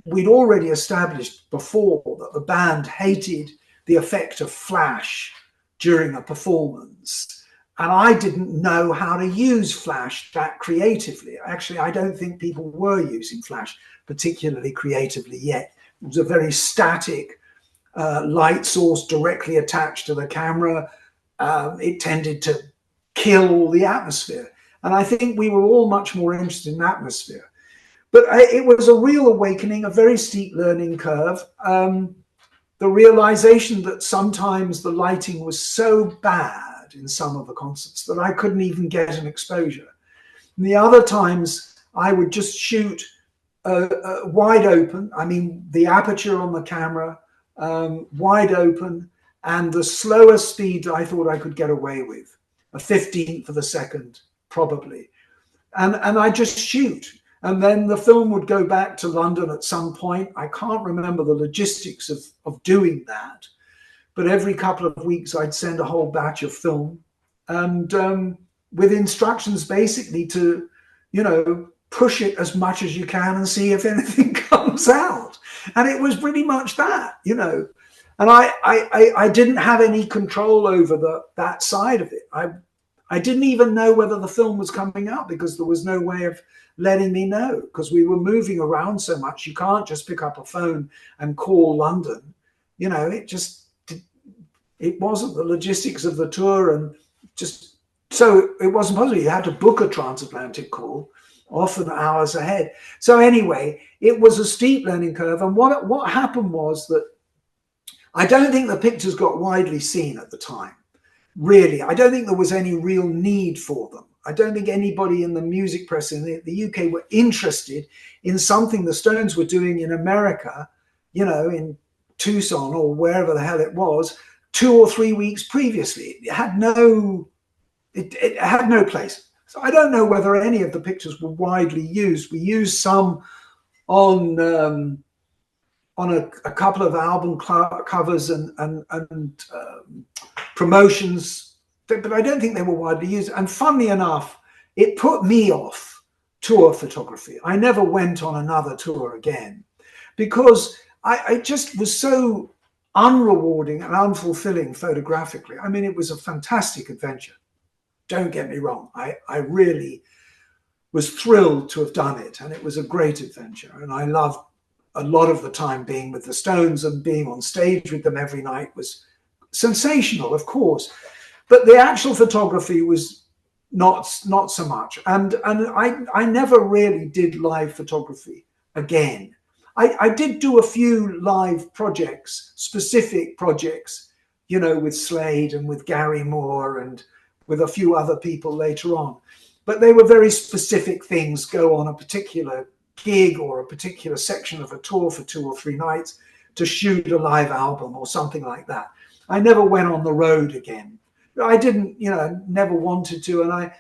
we'd already established before that the band hated the effect of flash during a performance. And I didn't know how to use flash that creatively. Actually, I don't think people were using flash particularly creatively yet. It was a very static light source directly attached to the camera. It tended to kill the atmosphere. And I think we were all much more interested in atmosphere. But it was a real awakening, a very steep learning curve. The realization that sometimes the lighting was so bad in some of the concerts that I couldn't even get an exposure. And the other times I would just shoot wide open. I mean, the aperture on the camera, wide open, and the slowest speed I thought I could get away with, a 15th of a second, probably. And I just shoot. And then the film would go back to London at some point. I can't remember the logistics of doing that. But every couple of weeks, I'd send a whole batch of film, and with instructions basically to, you know, push it as much as you can and see if anything comes out. And it was pretty much that, you know. And I didn't have any control over that side of it. I didn't even know whether the film was coming out because there was no way of letting me know, because we were moving around so much. You can't just pick up a phone and call London. You know, it wasn't the logistics of the tour, and just so it wasn't possible. You had to book a transatlantic call, often hours ahead. So anyway, it was a steep learning curve. And what happened was that I don't think the pictures got widely seen at the time. Really, I don't think there was any real need for them. I don't think anybody in the music press in the UK were interested in something the Stones were doing in America, you know, in Tucson or wherever the hell it was, 2 or 3 weeks previously. It had no place. So I don't know whether any of the pictures were widely used. We used some on a couple of album covers and promotions, but I don't think they were widely used. And funnily enough, it put me off tour photography. I never went on another tour again because I just was so unrewarding and unfulfilling photographically. I mean, it was a fantastic adventure. Don't get me wrong. I really was thrilled to have done it, and it was a great adventure. And I loved a lot of the time being with the Stones, and being on stage with them every night was sensational, of course. But the actual photography was not so much. And I never really did live photography again. I did do a few live projects, specific projects, you know, with Slade and with Gary Moore and with a few other people later on. But they were very specific things, go on a particular gig or a particular section of a tour for 2 or 3 nights to shoot a live album or something like that. I never went on the road again. I didn't, you know, never wanted to. And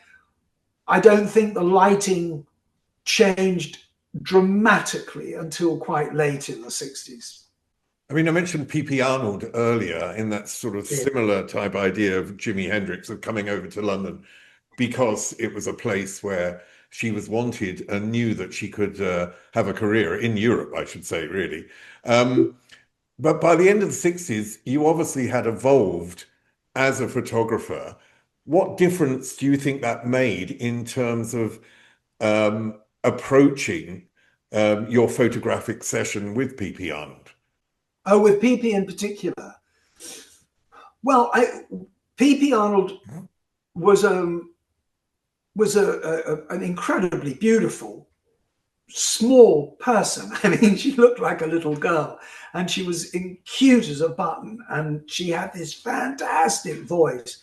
I don't think the lighting changed dramatically until quite late in the 60s. I mean, I mentioned P.P. Arnold earlier in that sort of similar type idea of Jimi Hendrix of coming over to London because it was a place where she was wanted and knew that she could have a career in Europe, I should say, really. But by the end of the 60s, you obviously had evolved as a photographer. What difference do you think that made in terms of approaching your photographic session with P.P. Arnold? Oh, with P.P. in particular? Well, P.P. Arnold was an incredibly beautiful, small person. I mean, she looked like a little girl, and she was cute as a button, and she had this fantastic voice,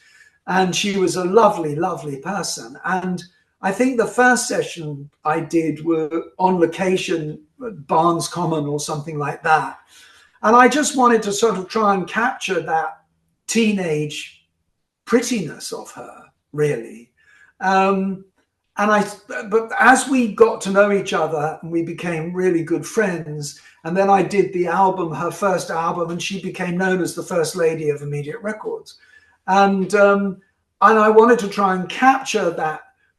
and she was a lovely, lovely person. And I think the first session I did were on location at Barnes Common or something like that. And I just wanted to sort of try and capture that teenage prettiness of her, really. But as we got to know each other and we became really good friends, and then I did the album, her first album, and she became known as the first lady of Immediate Records. And I wanted to try and capture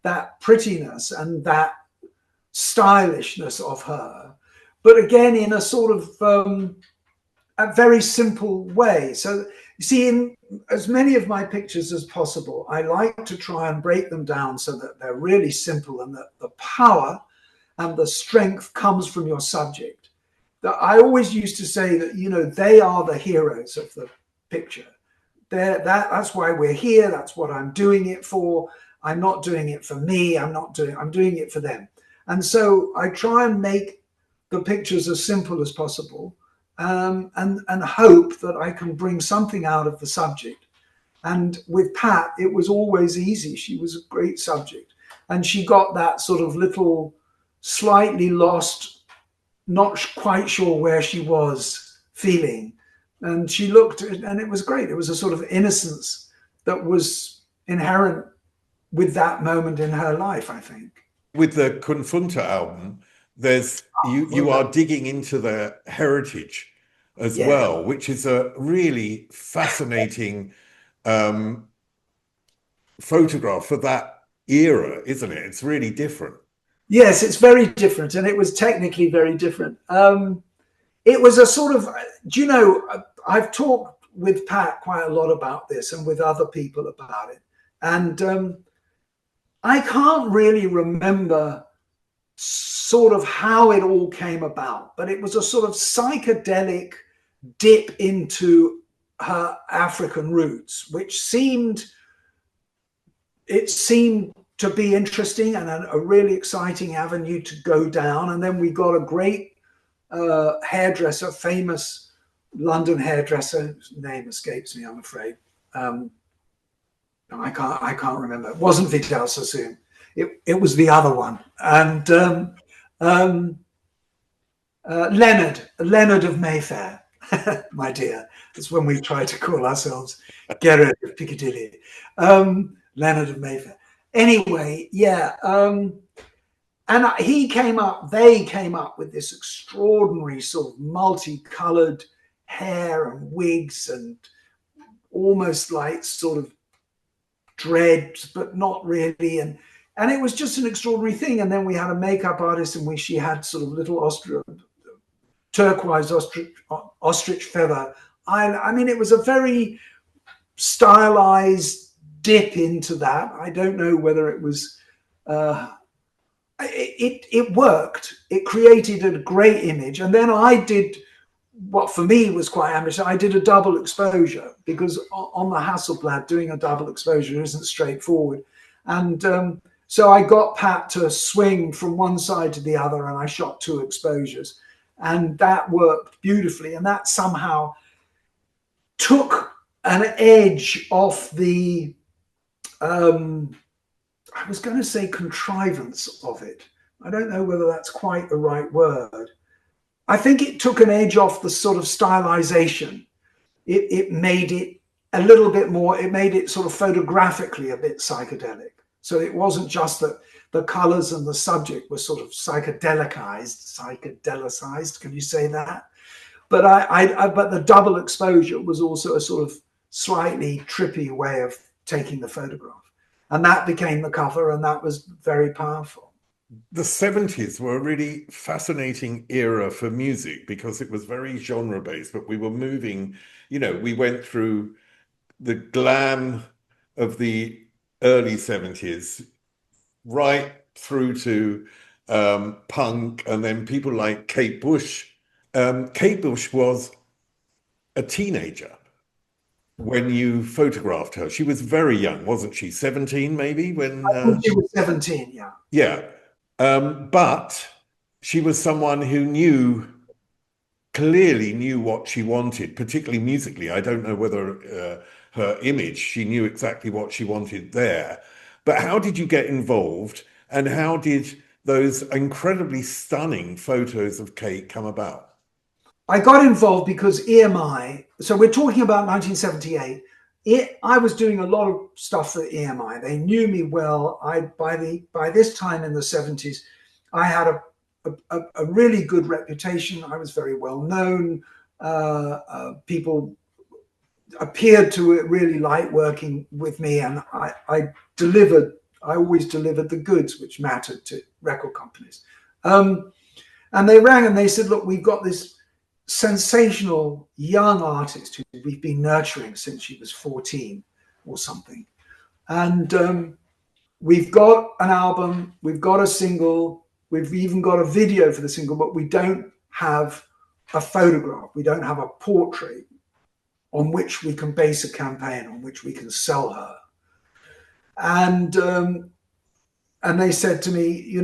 that prettiness and that stylishness of her, but again, in a sort of a very simple way. So you see, in as many of my pictures as possible, I like to try and break them down so that they're really simple and that the power and the strength comes from your subject. That I always used to say that, you know, they are the heroes of the picture. That's why we're here. That's what I'm doing it for. I'm not doing it for me. I'm doing it for them. And so I try and make the pictures as simple as possible. And hope that I can bring something out of the subject. And with Pat, it was always easy. She was a great subject. And she got that sort of little, slightly lost, not quite sure where she was feeling. And she looked, and it was great. It was a sort of innocence that was inherent with that moment in her life, I think. With the Confunta album, you are digging into the heritage as well, which is a really fascinating photograph for that era, isn't it? It's really different. Yes, it's very different, and it was technically very different. It was a sort of, do you know, I've talked with Pat quite a lot about this and with other people about it. And I can't really remember sort of how it all came about, but it was a sort of psychedelic dip into her African roots, which seemed to be interesting and a really exciting avenue to go down. And then we got a great hairdresser, famous London hairdresser, whose name escapes me, I'm afraid. I can't remember. It wasn't Vidal Sassoon. It was the other one. And Leonard of Mayfair, my dear. That's when we try to call ourselves Gered of Piccadilly. Leonard of Mayfair. Anyway, yeah. And they came up with this extraordinary sort of multicolored hair and wigs and almost like sort of dreads, but not really. And it was just an extraordinary thing. And then we had a makeup artist, and she had sort of little turquoise ostrich feather. I mean, it was a very stylized dip into that. I don't know whether it was, it worked. It created a great image. And then I did what for me was quite ambitious. I did a double exposure, because on the Hasselblad, doing a double exposure isn't straightforward. And so I got Pat to swing from one side to the other, and I shot 2 exposures, and that worked beautifully. And that somehow took an edge off the, I was going to say contrivance of it. I don't know whether that's quite the right word. I think it took an edge off the sort of stylization. It made it a little bit more, it made it sort of photographically a bit psychedelic. So it wasn't just that the colors and the subject were sort of psychedelicized, can you say that? But but the double exposure was also a sort of slightly trippy way of taking the photograph. And that became the cover, and that was very powerful. The 70s were a really fascinating era for music, because it was very genre based, but we were moving, we went through the glam of the early 70s right through to punk, and then people like KateBush. KateBush was a teenager when you photographed her. She was very young, wasn't she? 17 maybe when I think she was 17, yeah. Yeah. But she was someone who clearly knew what she wanted, particularly musically. I don't know whether her image, she knew exactly what she wanted there. But how did you get involved, and how did those incredibly stunning photos of Kate come about? I got involved because EMI, so we're talking about 1978. I was doing a lot of stuff for EMI. They knew me well. By this time in the 70s, I had a really good reputation. I was very well known. People appeared to really like working with me, and I always delivered the goods, which mattered to record companies. And they rang and they said, look, we've got this sensational young artist who we've been nurturing since she was 14 or something. And we've got an album, we've got a single, we've even got a video for the single, but we don't have a photograph. We don't have a portrait on which we can base a campaign, on which we can sell her. And they said to me,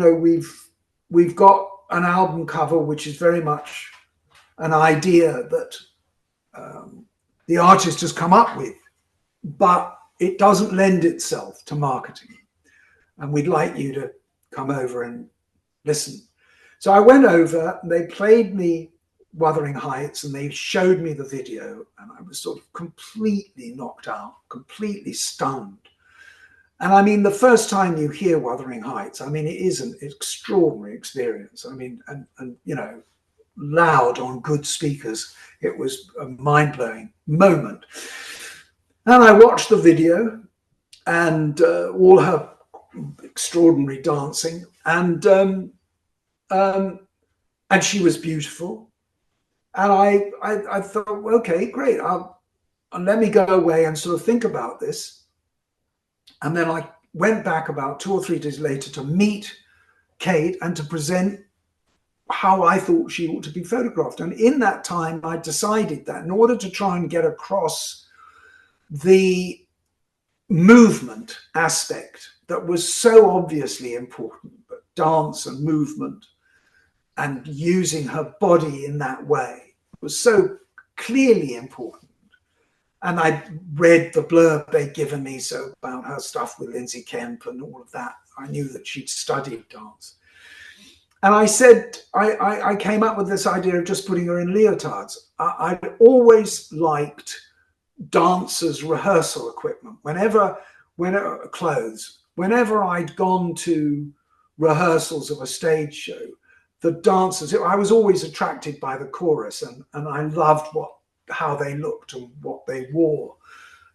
we've got an album cover, which is very much an idea that the artist has come up with, but it doesn't lend itself to marketing. And we'd like you to come over and listen. So I went over, and they played me Wuthering Heights, and they showed me the video, and I was sort of completely knocked out, completely stunned. And I mean, the first time you hear Wuthering Heights, I mean, it is an extraordinary experience. I mean, and loud on good speakers. It was a mind-blowing moment. And I watched the video, and all her extraordinary dancing, and she was beautiful. And I thought, okay, great. Let me go away and sort of think about this. And then I went back about 2 or 3 days later to meet Kate and to present how I thought she ought to be photographed. And in that time, I decided that in order to try and get across the movement aspect that was so obviously important, but dance and movement and using her body in that way was so clearly important. And I read the blurb they'd given me about her stuff with Lindsay Kemp and all of that. I knew that she'd studied dance. And I said, I came up with this idea of just putting her in leotards. I'd always liked dancers' rehearsal equipment. Whenever I'd gone to rehearsals of a stage show, the dancers, I was always attracted by the chorus, and I loved how they looked and what they wore.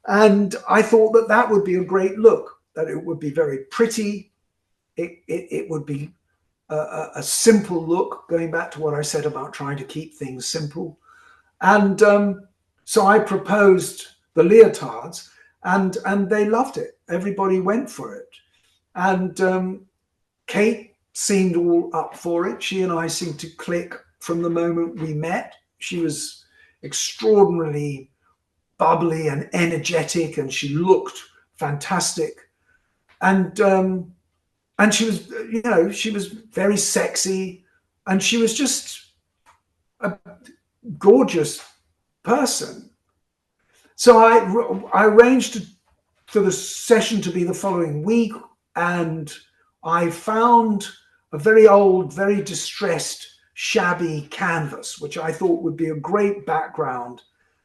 And I thought that that would be a great look, that it would be very pretty. It would be a simple look, going back to what I said about trying to keep things simple. And so I proposed the leotards, and they loved it. Everybody went for it. And Kate seemed all up for it. She and I seemed to click from the moment we met. She was extraordinarily bubbly and energetic, and she looked fantastic. And she was, she was very sexy, and she was just a gorgeous person. So I arranged for the session to be the following week, and I found a very old, very distressed, shabby canvas, which I thought would be a great background,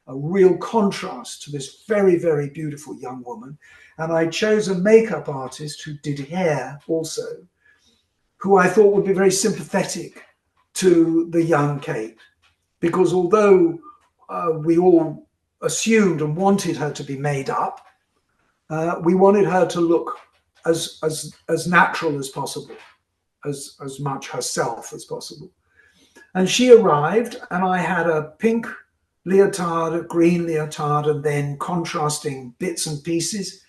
a real contrast to this very, very beautiful young woman. And I chose a makeup artist who did hair also, who I thought would be very sympathetic to the young Kate, because although we all assumed and wanted her to be made up, we wanted her to look as natural as possible, as much herself as possible. And she arrived, and I had a pink leotard, a green leotard, and then contrasting bits and pieces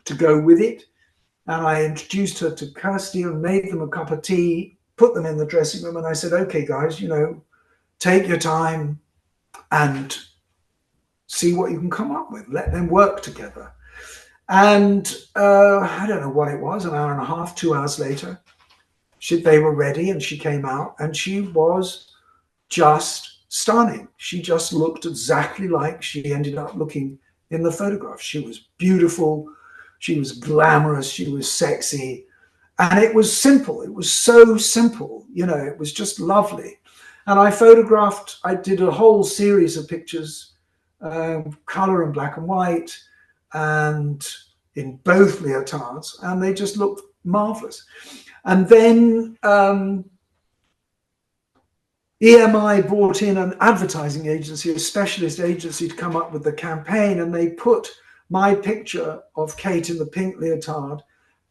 to go with it. And I introduced her to Kirsty and made them a cup of tea, put them in the dressing room, and I said, okay, guys, take your time and see what you can come up with. Let them work together. And I don't know what it was, an hour and a half, 2 hours later, they were ready, and she came out, and she was just stunning. She just looked exactly like she ended up looking in the photograph. She was beautiful. She was glamorous. She was sexy. And it was simple. It was so simple. It was just lovely. And I did a whole series of pictures, color and black and white, and in both leotards, and they just looked marvelous. And then EMI brought in an advertising agency, a specialist agency, to come up with the campaign, and they put my picture of Kate in the pink leotard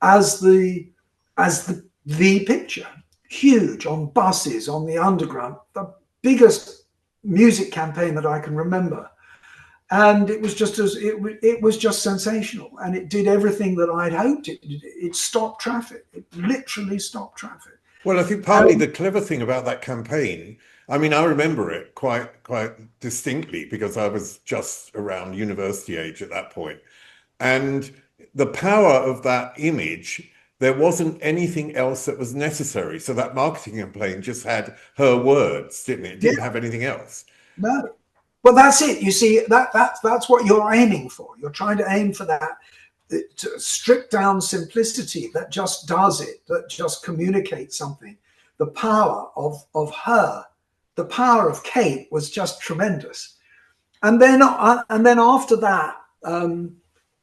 as the picture, huge, on buses, on the underground, the biggest music campaign that I can remember. And it was just sensational, and it did everything that I'd hoped it did. It stopped traffic. It literally stopped traffic. Well, I think partly the clever thing about that campaign, I mean, I remember it quite distinctly because I was just around university age at that point. And the power of that image, there wasn't anything else that was necessary. So that marketing campaign just had her words, didn't it? It didn't have anything else. No. Well, that's it. You see, that's what you're aiming for. You're trying to aim for that stripped down simplicity that just does it, that just communicates something. The power of her, the power of Kate was just tremendous. And then after that,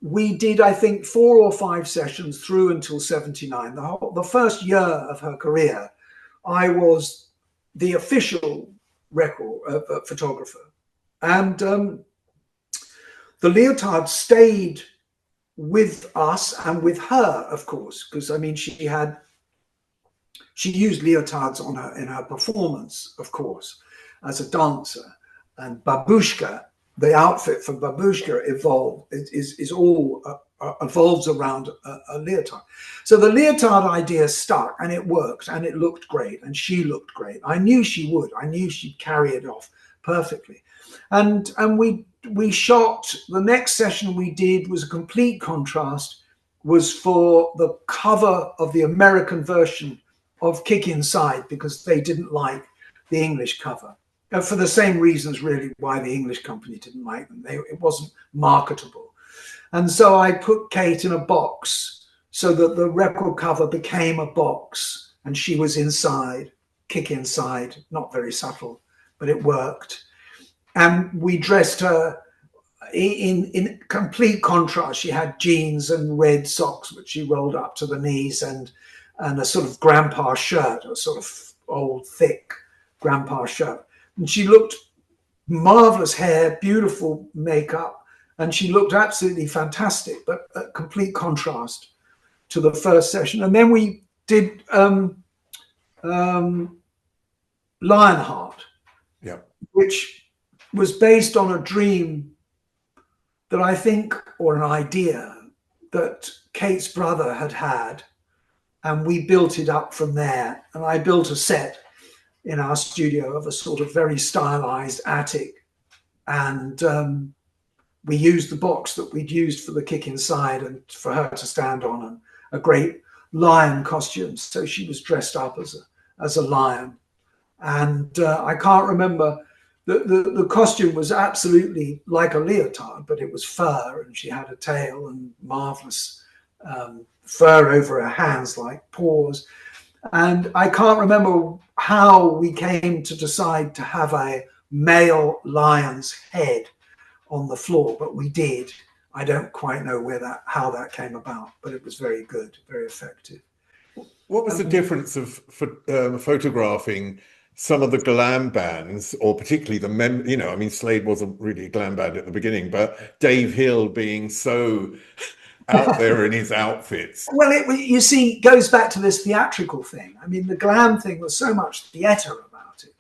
we did, I think, 4 or 5 sessions through until 79. The first year of her career, I was the official record photographer. And the leotard stayed with us and with her, of course, because I mean, she used leotards on her in her performance, of course, as a dancer. And babushka, the outfit for babushka evolves around a leotard. So the leotard idea stuck, and it worked, and it looked great, and she looked great. I knew she would. I knew she'd carry it off perfectly. And we shot, the next session we did was a complete contrast, was for the cover of the American version of Kick Inside, because they didn't like the English cover. For the same reasons, really, why the English company didn't like them. It wasn't marketable. And so I put Kate in a box so that the record cover became a box, and she was inside, Kick Inside, not very subtle, but it worked. And we dressed her in complete contrast. She had jeans and red socks, which she rolled up to the knees, and a sort of grandpa shirt, a sort of old, thick grandpa shirt. And she looked marvelous hair, beautiful makeup, and she looked absolutely fantastic, but a complete contrast to the first session. And then we did Lionheart, which was based on a dream that I think, or an idea that Kate's brother had, and we built it up from there. And I built a set in our studio of a sort of very stylized attic, and we used the box that we'd used for the Kick Inside and for her to stand on, and a great lion costume. So she was dressed up as a lion. And I can't remember, the costume was absolutely like a leotard, but it was fur, and she had a tail and marvelous fur over her hands like paws. And I can't remember how we came to decide to have a male lion's head on the floor, but we did. I don't quite know how that came about, but it was very good, very effective. What was the difference of photographing some of the glam bands, or particularly Slade wasn't really a glam band at the beginning, but Dave Hill being so out there in his outfits? Well, you see, goes back to this theatrical thing. I mean, the glam thing was so much theater about it.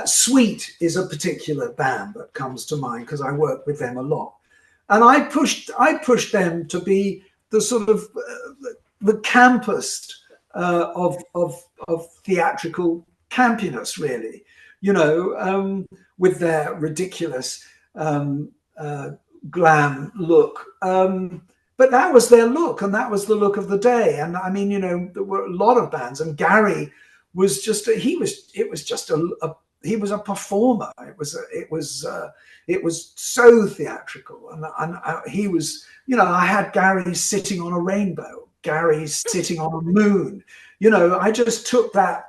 Sweet is a particular band that comes to mind because I work with them a lot. And I pushed them to be the sort of the campus of theatrical campiness, really, with their ridiculous glam look. But that was their look, and that was the look of the day. And I mean, there were a lot of bands, and Gary was just he was a performer. It was so theatrical, and he was, I had Gary sitting on a rainbow, Gary sitting on a moon. I just took the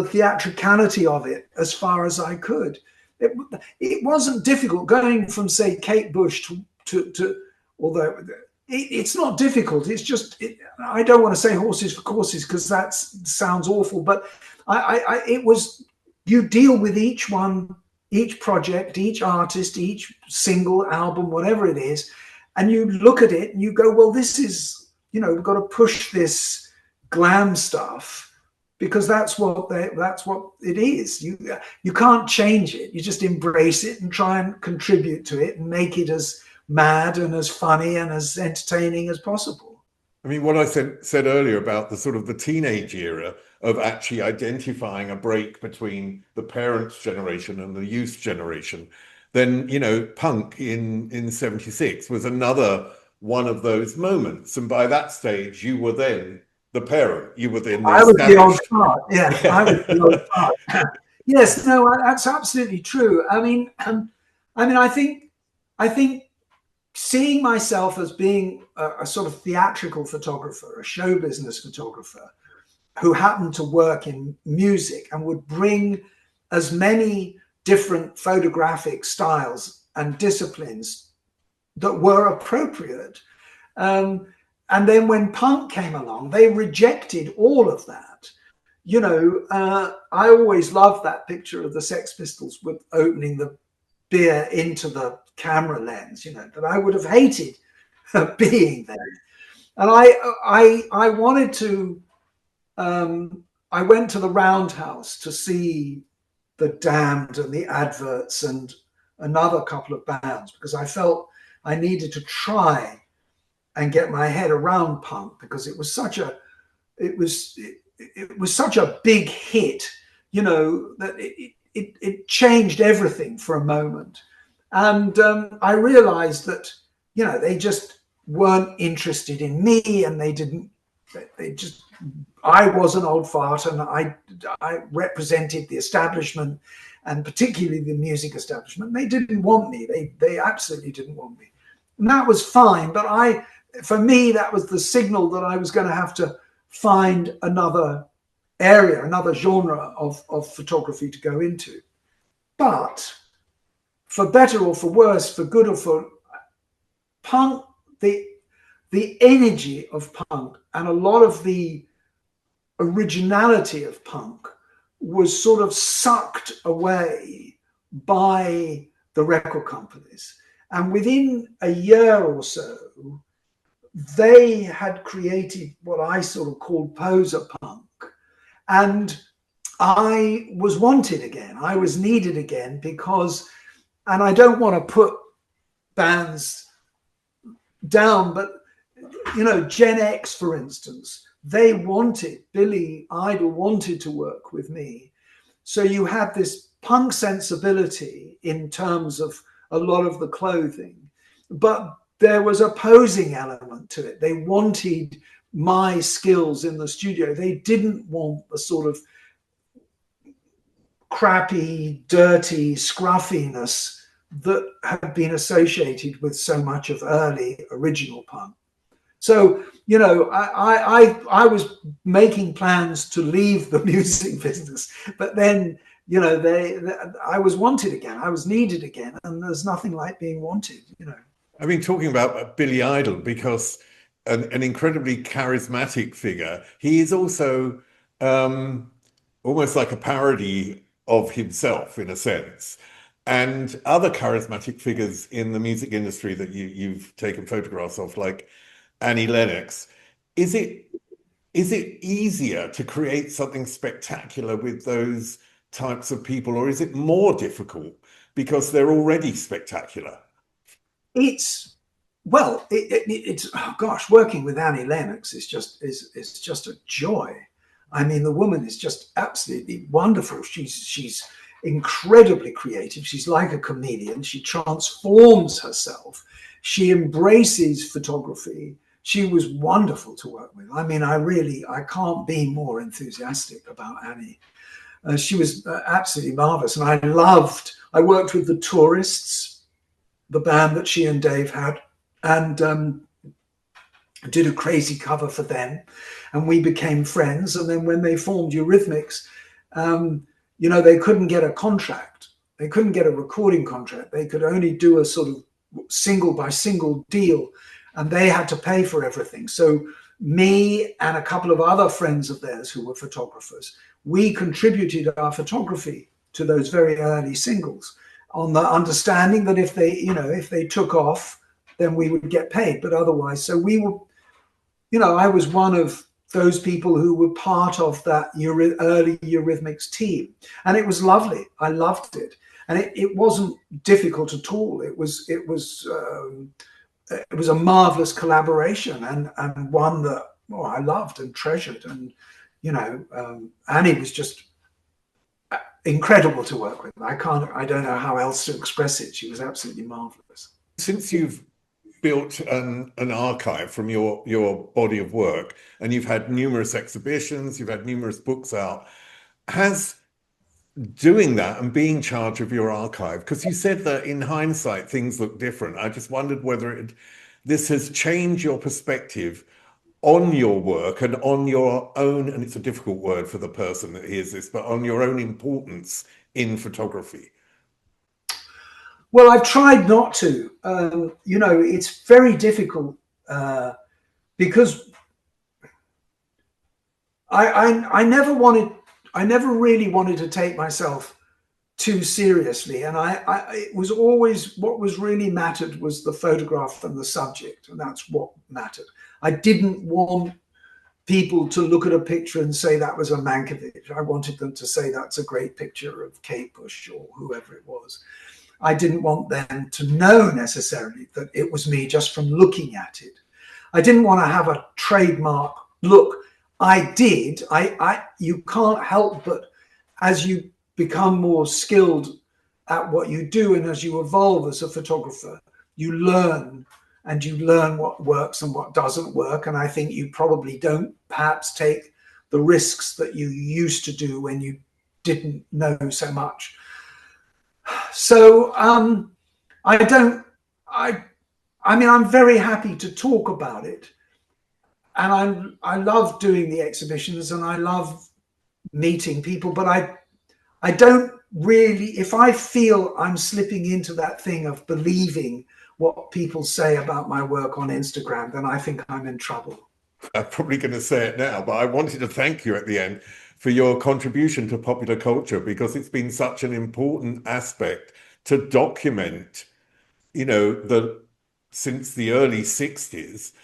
theatricality of it as far as I could. It wasn't difficult going from, say, KateBush to although it's not difficult. It's just, I don't want to say horses for courses because that sounds awful, but it was, you deal with each one, each project, each artist, each single album, whatever it is, and you look at it and you go, well, this is, we've got to push this glam stuff because that's what it is. You can't change it. You just embrace it and try and contribute to it and make it as mad and as funny and as entertaining as possible. I mean, what I said earlier about the sort of the teenage era of actually identifying a break between the parents' generation and the youth generation, then, punk in 76 was another one of those moments. And by that stage, you were then the parent. You were then I was the old part. Yeah, I was the old part. Yes, no, that's absolutely true. I mean, I think seeing myself as being a sort of theatrical photographer, a show business photographer, who happened to work in music and would bring as many different photographic styles and disciplines that were appropriate. And then when punk came along, they rejected all of that. I always loved that picture of the Sex Pistols with opening the beer into the camera lens, that I would have hated being there. And I wanted to, I went to the Roundhouse to see the Damned and the Adverts and another couple of bands, because I felt I needed to try and get my head around punk, because it was such a, it was such a big hit, you know, that it changed everything for a moment. And I realized that, you know, they just weren't interested in me, and I was an old fart, and I represented the establishment, and particularly the music establishment. They didn't want me. They absolutely didn't want me. And that was fine. But for me, that was the signal that I was going to have to find another area, another genre of photography to go into. But for better or for worse, for good or for punk, the energy of punk and a lot of the originality of punk was sort of sucked away by the record companies. And within a year or so, they had created what I sort of called poser punk. And I was wanted again. I was needed again because, and I don't want to put bands down, but, you know, Gen X, for instance, they wanted, BillyIdol wanted to work with me. So you had this punk sensibility in terms of a lot of the clothing, but there was a posing element to it. They wanted my skills in the studio. They didn't want the sort of crappy, dirty scruffiness that had been associated with so much of early original punk. So, you know, I was making plans to leave the music business, but then, you know, I was wanted again. I was needed again, and there's nothing like being wanted, you know. I've been talking about BillyIdol because an incredibly charismatic figure. He is also almost like a parody of himself in a sense. And other charismatic figures in the music industry that you've taken photographs of, like Annie Lennox. Is it easier to create something spectacular with those types of people, or is it more difficult because they're already spectacular? It's oh gosh, working with Annie Lennox is just a joy. I mean, the woman is just absolutely wonderful. She's incredibly creative. She's like a chameleon. She transforms herself. She embraces photography. She was wonderful to work with. I mean, I can't be more enthusiastic about Annie. She was absolutely marvelous. And I worked with the Tourists, the band that she and Dave had, and did a crazy cover for them. And we became friends. And then when they formed Eurythmics, you know, they couldn't get a contract. They couldn't get a recording contract. They could only do a sort of single by single deal, and they had to pay for everything. So me and a couple of other friends of theirs who were photographers, we contributed our photography to those very early singles on the understanding that if they took off, then we would get paid, but otherwise. So we were, you know, I was one of those people who were part of that early Eurythmics team. And it was lovely. I loved it. And it wasn't difficult at all. It was a marvelous collaboration, and one that I loved and treasured. And, you know, Annie was just incredible to work with. I don't know how else to express it. She was absolutely marvelous. Since you've built an archive from your body of work, and you've had numerous exhibitions, you've had numerous books out, has doing that and being in charge of your archive, because you said that in hindsight things look different, I just wondered whether this has changed your perspective on your work and on your own, and it's a difficult word for the person that hears this, but on your own importance in photography. Well, I've tried not to. You know, it's very difficult because I never really wanted to take myself too seriously. And it was always, what was really mattered was the photograph and the subject, and that's what mattered. I didn't want people to look at a picture and say that was a Mankiewicz. I wanted them to say that's a great picture of KateBush or whoever it was. I didn't want them to know necessarily that it was me just from looking at it. I didn't want to have a trademark look. I did. You can't help but, as you become more skilled at what you do and as you evolve as a photographer, you learn, and you learn what works and what doesn't work. And I think you probably don't perhaps take the risks that you used to do when you didn't know so much. So I mean, I'm very happy to talk about it. And I love doing the exhibitions and I love meeting people, but I don't really, if I feel I'm slipping into that thing of believing what people say about my work on Instagram, then I think I'm in trouble. I'm probably going to say it now, but I wanted to thank you at the end for your contribution to popular culture, because it's been such an important aspect to document, you know, since the early 60s,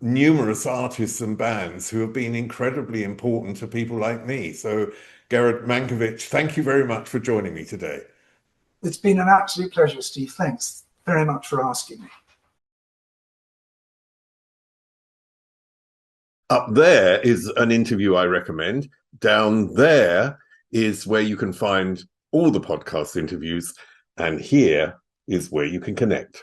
numerous artists and bands who have been incredibly important to people like me. So Gered Mankowitz, thank you very much for joining me today. It's been an absolute pleasure, Steve. Thanks very much for asking me. Up there is an interview I recommend. Down there is where you can find all the podcast interviews. And here is where you can connect.